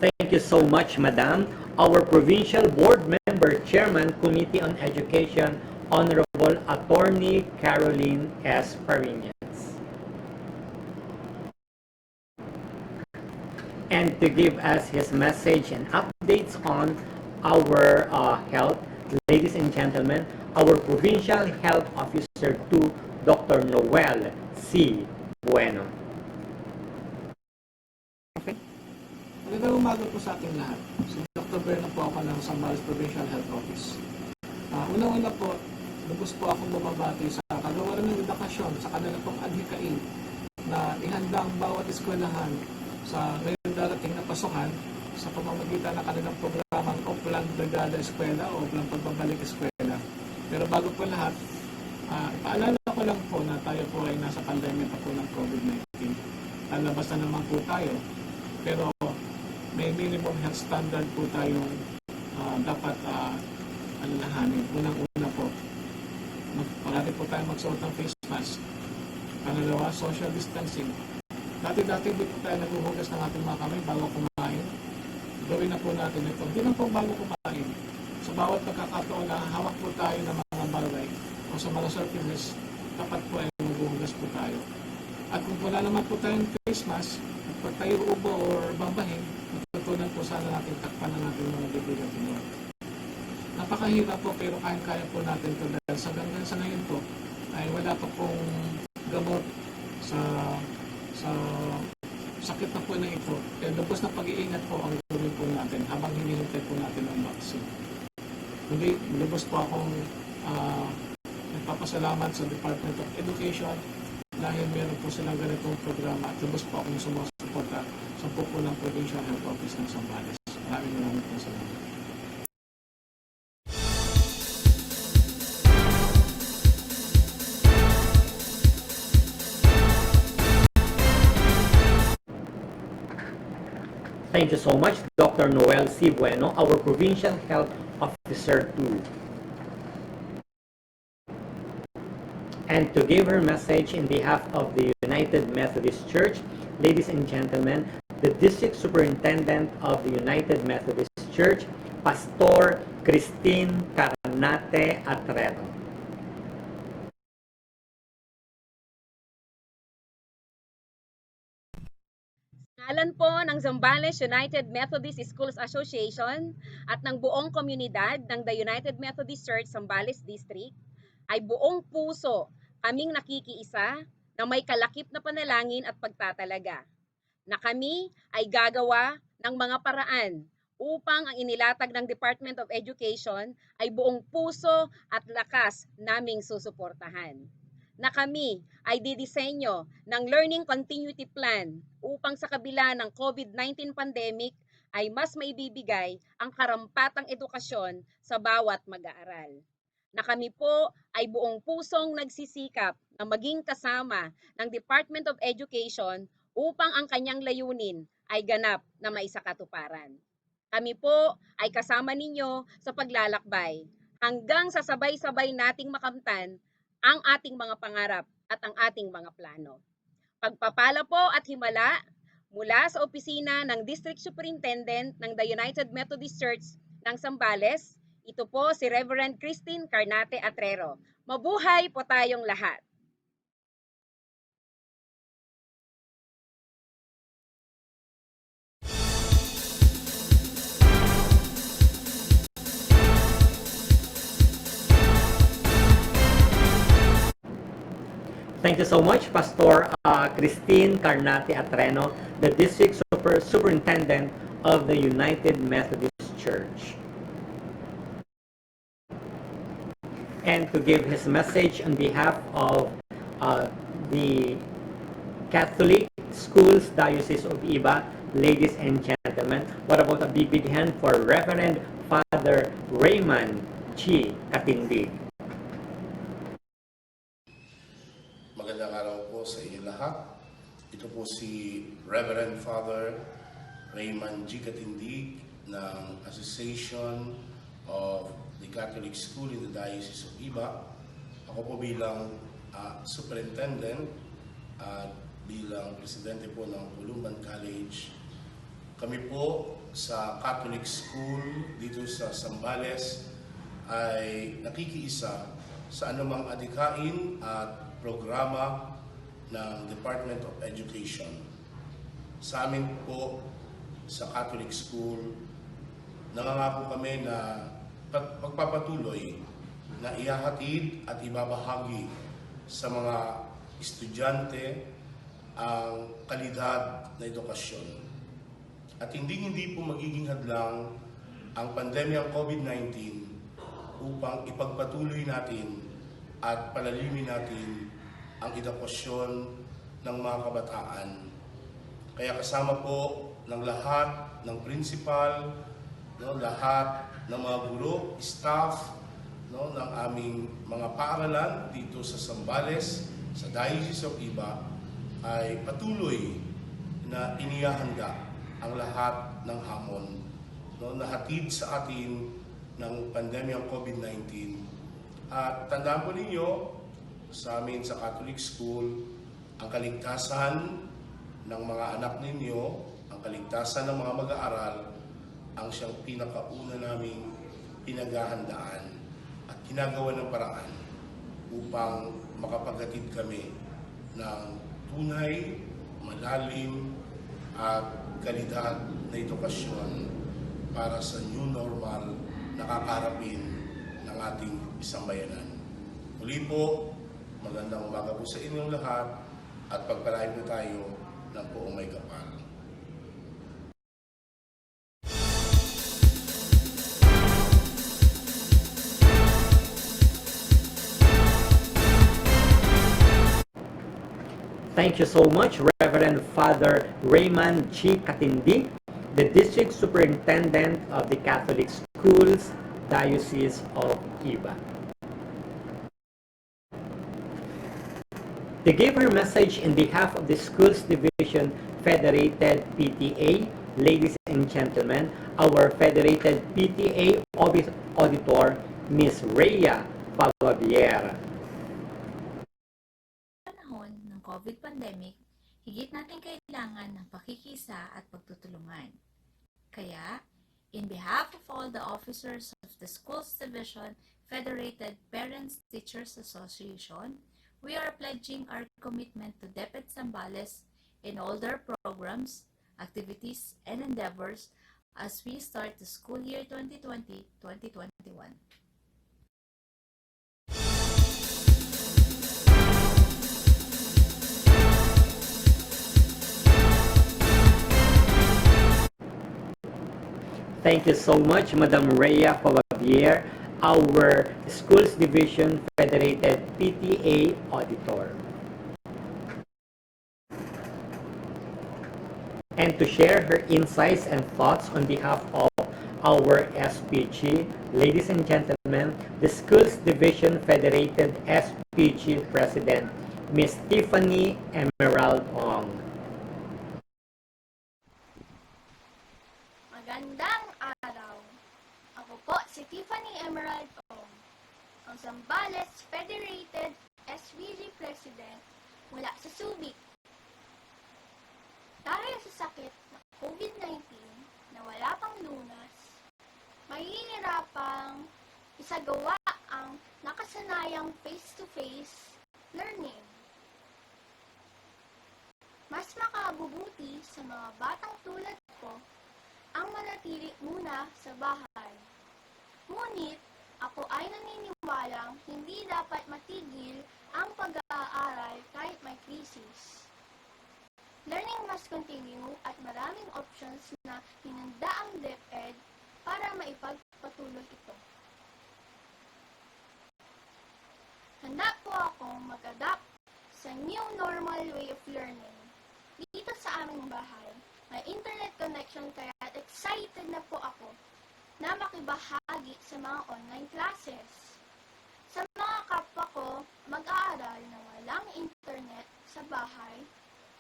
Thank you so much, Madam. Our Provincial Board Member, Chairman, Committee on Education, Honorable Attorney Caroline S. Farinas. And to give us his message and updates on our health, ladies and gentlemen, our Provincial Health Officer 2, Dr. Noel C. Bueno. Magandang umaga po sa ating lahat. Si Dr. Bueno po ako ng Zambales Provincial Health Office. Unang-una po, lubos po akong bumabati sa kagawaran ng edukasyon sa kanila pong adhikain na ihanda ang bawat eskwelahan sa ngayon darating na pasukan sa pamamagitan ng kanilang programang Oplan Balik Eskwela o Oplan Balik Eskwela. Pero bago po lahat, ipaalala ko lang po na tayo po ay nasa pandemya pa po ng COVID-19. Lalabas na naman po tayo, pero may minimum health standard po tayong dapat alalahanin. Unang-una po, parati po tayo magsuot ng face mask. Pangalawa, social distancing. Dati-dati di po tayo naghuhugas ng ating mga kamay bago kumain. Gawin na po natin ito. Hindi lang po bago kumain. Sa bawat pagkakataon na hawak po tayo ng mga bagay o sa mga surfaces, dapat po ay maghuhugas po tayo. At kung wala naman po tayong face mask, pag tayo ubo or bambahin, matutunan po sana natin takpan na natin mga bibig at inyo. Napakahirap po pero kaya po natin ito dahil sa hanggang sa ngayon po ay wala pa pong gamot sa sakit na po na ito. Kaya lubos na pag-iingat po ang gawin po natin habang hinihintay po natin ang vaccine. Muli, lubos po akong nagpapasalamat sa Department of Education dahil meron po silang ganitong programa at lubos po akong sumusuporta sa po ng Provincial Health Office ng Zambales. Maraming po salamat. Thank you so much, Dr. Noel C. Bueno, our Provincial Health Officer 2. And to give her message in behalf of the United Methodist Church, ladies and gentlemen, the District Superintendent of the United Methodist Church, Pastor Christine Carnate Atrero. Ngalan po ng Zambales United Methodist Schools Association at ng buong komunidad ng The United Methodist Church Zambales District, ay buong puso kaming nakikiisa na may kalakip na panalangin at pagtatalaga na kami ay gagawa ng mga paraan upang ang inilatag ng Department of Education ay buong puso at lakas naming susuportahan. Na kami ay didisenyo ng Learning Continuity Plan upang sa kabila ng COVID-19 pandemic ay mas maibibigay ang karampatang edukasyon sa bawat mag-aaral. Na kami po ay buong pusong nagsisikap na maging kasama ng Department of Education upang ang kanyang layunin ay ganap na maisakatuparan. Kami po ay kasama ninyo sa paglalakbay hanggang sa sabay-sabay nating makamtan ang ating mga pangarap at ang ating mga plano. Pagpapala po at himala mula sa opisina ng District Superintendent ng The United Methodist Church ng Zambales, ito po si Reverend Christine Carnate Atrero. Mabuhay po tayong lahat! Thank you so much, Pastor Christine Carnate Atreno, the District Superintendent of the United Methodist Church. And to give his message on behalf of the Catholic Schools Diocese of Iba, ladies and gentlemen, what about a big hand for Reverend Father Raymond G. Katindi. Magandang araw po sa inyo lahat. Ito po si Reverend Father Raymond G. Katindig ng Association of the Catholic School in the Diocese of Iba. Ako po bilang Superintendent at bilang Presidente po ng Oplan College. Kami po sa Catholic School dito sa Zambales ay nakikiisa sa anumang adhikain at programa ng Department of Education. Sa amin po sa Catholic School, nangangako kami na pagpapatuloy na ihahatid at ibabahagi sa mga estudyante ang kalidad na edukasyon. At hindi po magiging hadlang ang pandemyang COVID-19 upang ipagpatuloy natin at palalimin natin ang edukasyon ng mga kabataan. Kaya kasama po ng lahat ng principal, lahat ng mga guro, staff, ng aming mga paaralan dito sa Zambales, sa Diocese of Iba, ay patuloy na inihahanda ang lahat ng hamon na hatid sa atin ng pandemyang COVID-19. At tandaan po ninyo, sa amin sa Catholic School, ang kaligtasan ng mga anak ninyo, ang kaligtasan ng mga mag-aaral, ang siyang pinakauna naming pinaghahandaan at ginagawa ng paraan upang makapaghatid kami ng tunay, malalim at kalidad na edukasyon para sa new normal na kakarapin ng ating isang bayanan. Muli po, magandang umaga po sa inyong lahat at pagpalain po tayo ng buong may kapal. Thank you so much, Reverend Father Raymond G. Katindi, the District Superintendent of the Catholic Schools Diocese of Iba. To give her message in behalf of the Schools Division Federated PTA, ladies and gentlemen, our Federated PTA Auditor, Ms. Rhea Pavaviera. Panahon ng COVID pandemic, higit natin kailangan ng pakikisa at pagtutulungan. Kaya, in behalf of all the officers of the Schools Division Federated Parents Teachers Association, we are pledging our commitment to DepEd Zambales in all their programs, activities, and endeavors as we start the school year 2020-2021. Thank you so much, Madam Rhea Pavabier, our Schools Division Federated PTA Auditor. And to share her insights and thoughts on behalf of our SPG, ladies and gentlemen, the Schools Division Federated SPG President, Ms. Tiffany Emerald Ong. Magandang araw. Ako po si Tiffany Emerald Ong, ang Zambales Federated SVG President mula sa Subic. Dahil sa sakit ng COVID-19 na wala pang lunas, mahihirapang isagawa ang nakasanayang face-to-face learning. Mas makabubuti sa mga batang tulad ko ang manatili muna sa bahay. Ngunit, ako ay naniniwalang hindi dapat matigil ang pag-aaral kahit may krisis. Learning must continue at maraming options na hinanda ang DepEd para maipagpatuloy ito. Handa po akong mag-adapt sa new normal way of learning. Dito sa aming bahay, may internet connection kaya excited na po ako na makibahagi sa mga online classes. Sa mga kapwa ko mag-aaral na walang internet sa bahay,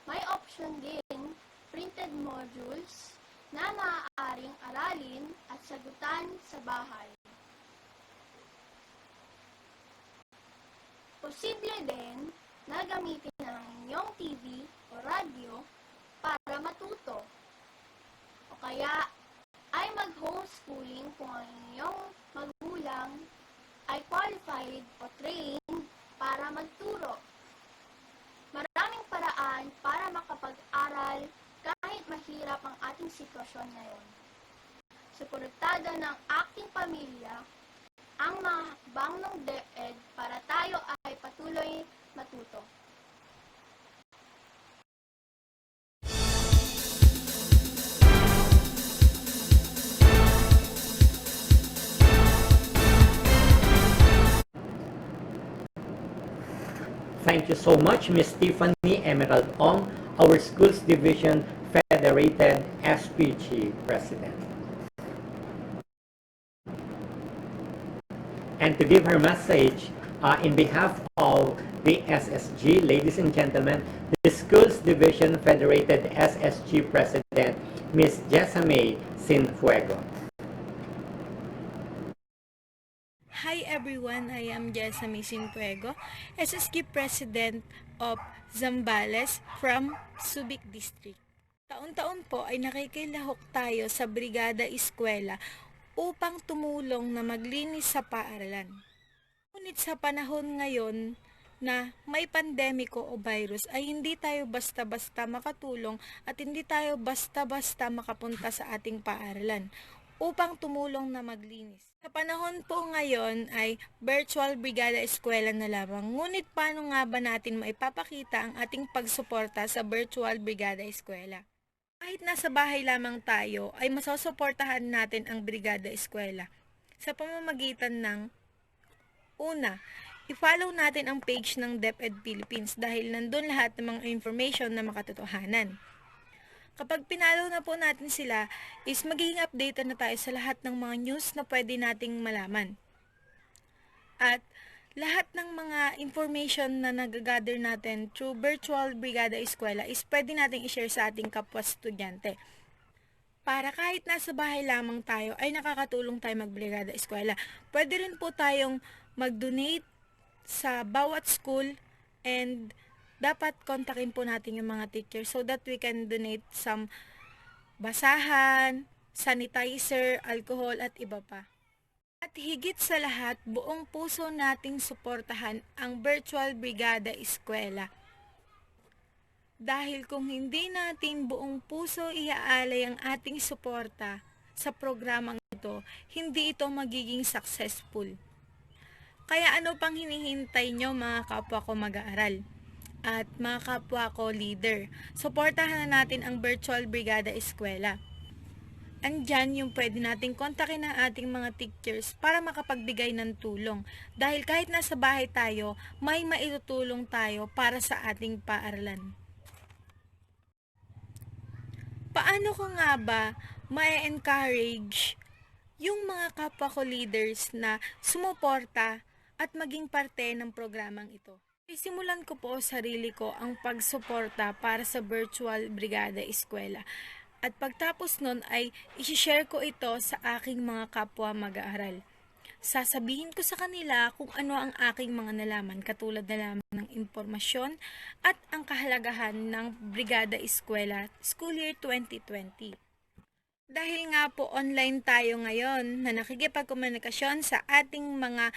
may option din printed modules na maaaring aralin at sagutan sa bahay. Posible din na gamitin ang inyong TV o radyo para matuto. O kaya ay mag-homeschooling kung ang inyong magulang ay qualified o trained para magturo. Maraming paraan para makapag-aral kahit mahirap ang ating sitwasyon ngayon. Suportado ng aking pamilya ang mga hakbang ng DepEd para tayo ay patuloy matuto. Thank you so much, Ms. Tiffany Emerald Ong, our Schools Division Federated SPG President. And to give her message, in behalf of the SSG, ladies and gentlemen, the Schools Division Federated SSG President, Ms. Jessamay Sinfuego. Hi everyone, I am Jessamay Sinfuego, SSG President of Zambales from Subic District. Taon-taon po ay nakikilahok tayo sa Brigada Eskwela upang tumulong na maglinis sa paaralan. Ngunit sa panahon ngayon na may pandemiko o virus ay hindi tayo basta-basta makatulong at hindi tayo basta-basta makapunta sa ating paaralan upang tumulong na maglinis. Sa panahon po ngayon ay virtual Brigada Eskwela na lamang. Ngunit paano nga ba natin maipapakita ang ating pagsuporta sa virtual Brigada Eskwela? Kahit nasa bahay lamang tayo ay masusuportahan natin ang Brigada Eskwela sa pamamagitan ng una, i-follow natin ang page ng DepEd Philippines dahil nandun lahat ng mga information na makatotohanan. Kapag pinalo na po natin sila, is magiging updated na tayo sa lahat ng mga news na pwede nating malaman. At lahat ng mga information na nag-gather natin through virtual Brigada Eskwela is pwede nating i-share sa ating kapwa estudyante. Para kahit nasa bahay lamang tayo ay nakakatulong tayo mag-Brigada Eskwela. Pwede rin po tayong mag-donate sa bawat school and dapat kontakin po natin yung mga teachers so that we can donate some basahan, sanitizer, alcohol at iba pa. At higit sa lahat, buong puso nating suportahan ang Virtual Brigada Eskwela. Dahil kung hindi natin buong puso iaalay ang ating suporta sa programang ito, hindi ito magiging successful. Kaya ano pang hinihintay nyo mga kapwa ko mag-aaral? At mga kapwa ko leader, suportahan na natin ang Virtual Brigada Eskwela. Andyan yung pwede nating kontakin ng ating mga teachers para makapagbigay ng tulong. Dahil kahit nasa bahay tayo, may maitutulong tayo para sa ating paaralan. Paano ko nga ba ma-encourage yung mga kapwa ko leaders na sumuporta at maging parte ng programang ito? Isimulan ko po sarili ko ang pagsuporta para sa Virtual Brigada Eskwela. At pagtapos nun ay isi-share ko ito sa aking mga kapwa mag-aaral. Sasabihin ko sa kanila kung ano ang aking mga nalaman katulad na lamang ng impormasyon at ang kahalagahan ng Brigada Eskwela School Year 2020. Dahil nga po online tayo ngayon na nakikipagkomunikasyon sa ating mga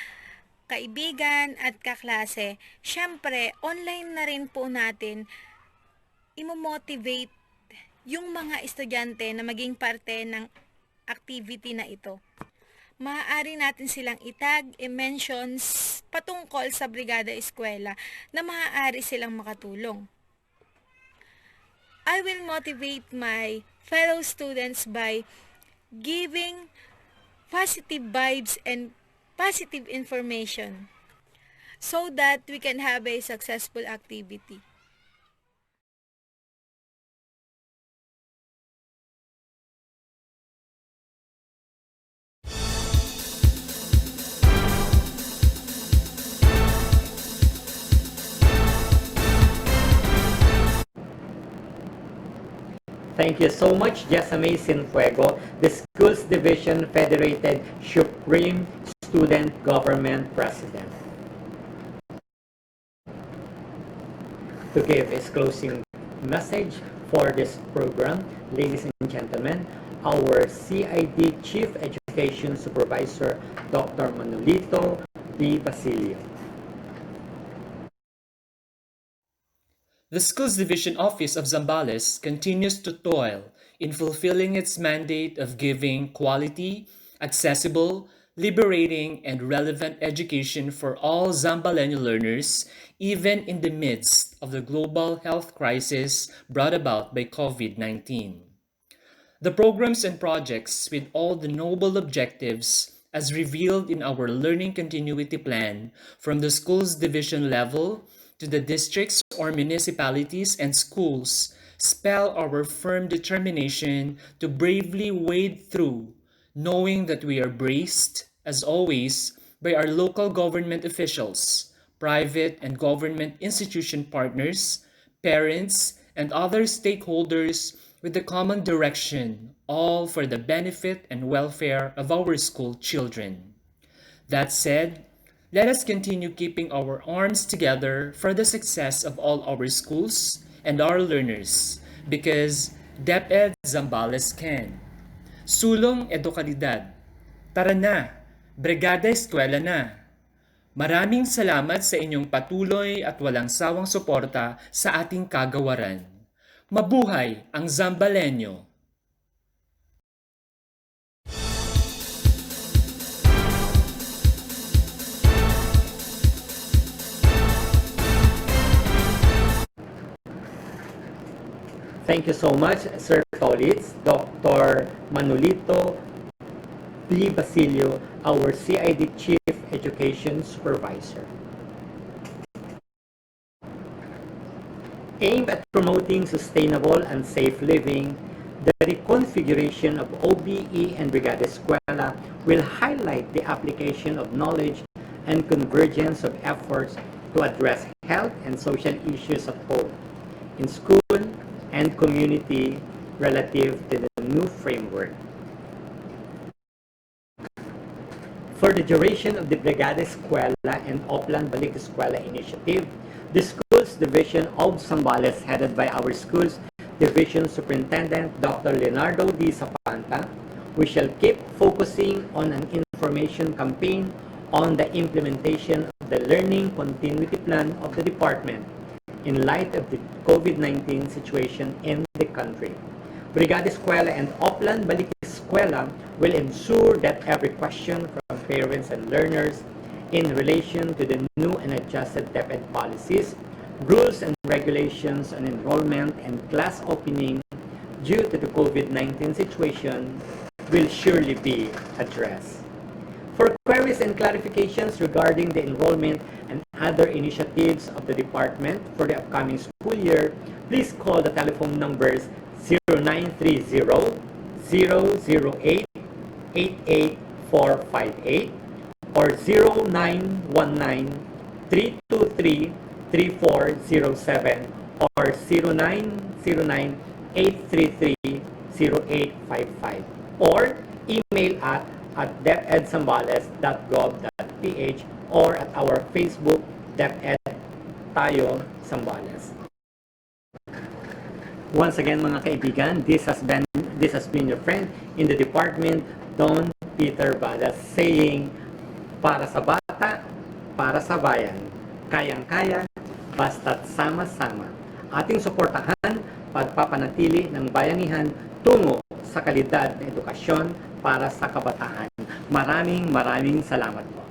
kaibigan at kaklase, syempre online na rin po natin imo-motivate yung mga estudyante na maging parte ng activity na ito. Maaari natin silang itag, i-mention patungkol sa Brigada Eskwela na maaari silang makatulong. I will motivate my fellow students by giving positive vibes and positive information so that we can have a successful activity. Thank you so much, Jessamay Sinfuego, the Schools Division Federated Supreme Student Government President. To give his closing message for this program, ladies and gentlemen, our CID Chief Education Supervisor, Dr. Manolito B. Basilio. The Schools Division Office of Zambales continues to toil in fulfilling its mandate of giving quality, accessible, liberating, and relevant education for all Zambaleño learners, even in the midst of the global health crisis brought about by COVID-19. The programs and projects with all the noble objectives as revealed in our Learning Continuity Plan from the Schools Division level to the districts or municipalities and schools spell our firm determination to bravely wade through, knowing that we are braced, as always, by our local government officials, private and government institution partners, parents, and other stakeholders with the common direction, all for the benefit and welfare of our school children. That said, let us continue keeping our arms together for the success of all our schools and our learners, because DepEd Zambales can. Sulong edukalidad. Tara na, Brigada Eskwela na. Maraming salamat sa inyong patuloy at walang sawang suporta sa ating kagawaran. Mabuhay ang Zambaleño! Thank you so much, Sir Tolitz, Dr. Manolito B. Basilio, our CID Chief Education Supervisor. Aimed at promoting sustainable and safe living, the reconfiguration of OBE and Brigada Eskwela will highlight the application of knowledge and convergence of efforts to address health and social issues of both in school and community relative to the new framework. For the duration of the Brigada Eskwela and Oplan Balik Eskwela initiative, the Schools Schools Division of Zambales, headed by our Schools Division Superintendent, Dr. Leonardo D. Zapanta, we shall keep focusing on an information campaign on the implementation of the Learning Continuity Plan of the Department in light of the COVID-19 situation in the country. Brigada Eskwela and Oplan Balik Eskwela will ensure that every question from parents and learners in relation to the new and adjusted DepEd policies, rules and regulations on enrollment and class opening due to the COVID-19 situation will surely be addressed. For queries and clarifications regarding the enrollment and other initiatives of the department for the upcoming school year, please call the telephone numbers 0930-008-88458 or 0919-323-3407 or 0909-833-0855 or email at depedsambales.gov.ph or at our Facebook DepEd Tayo Zambales. Once again mga kaibigan, this has been your friend in the department, Don Peter Balas, saying, para sa bata, para sa bayan, kayang-kaya, basta't sama-sama. Ating suportahan pagpapanatili ng bayanihan tungo sa kalidad na edukasyon para sa kabataan. Maraming salamat po.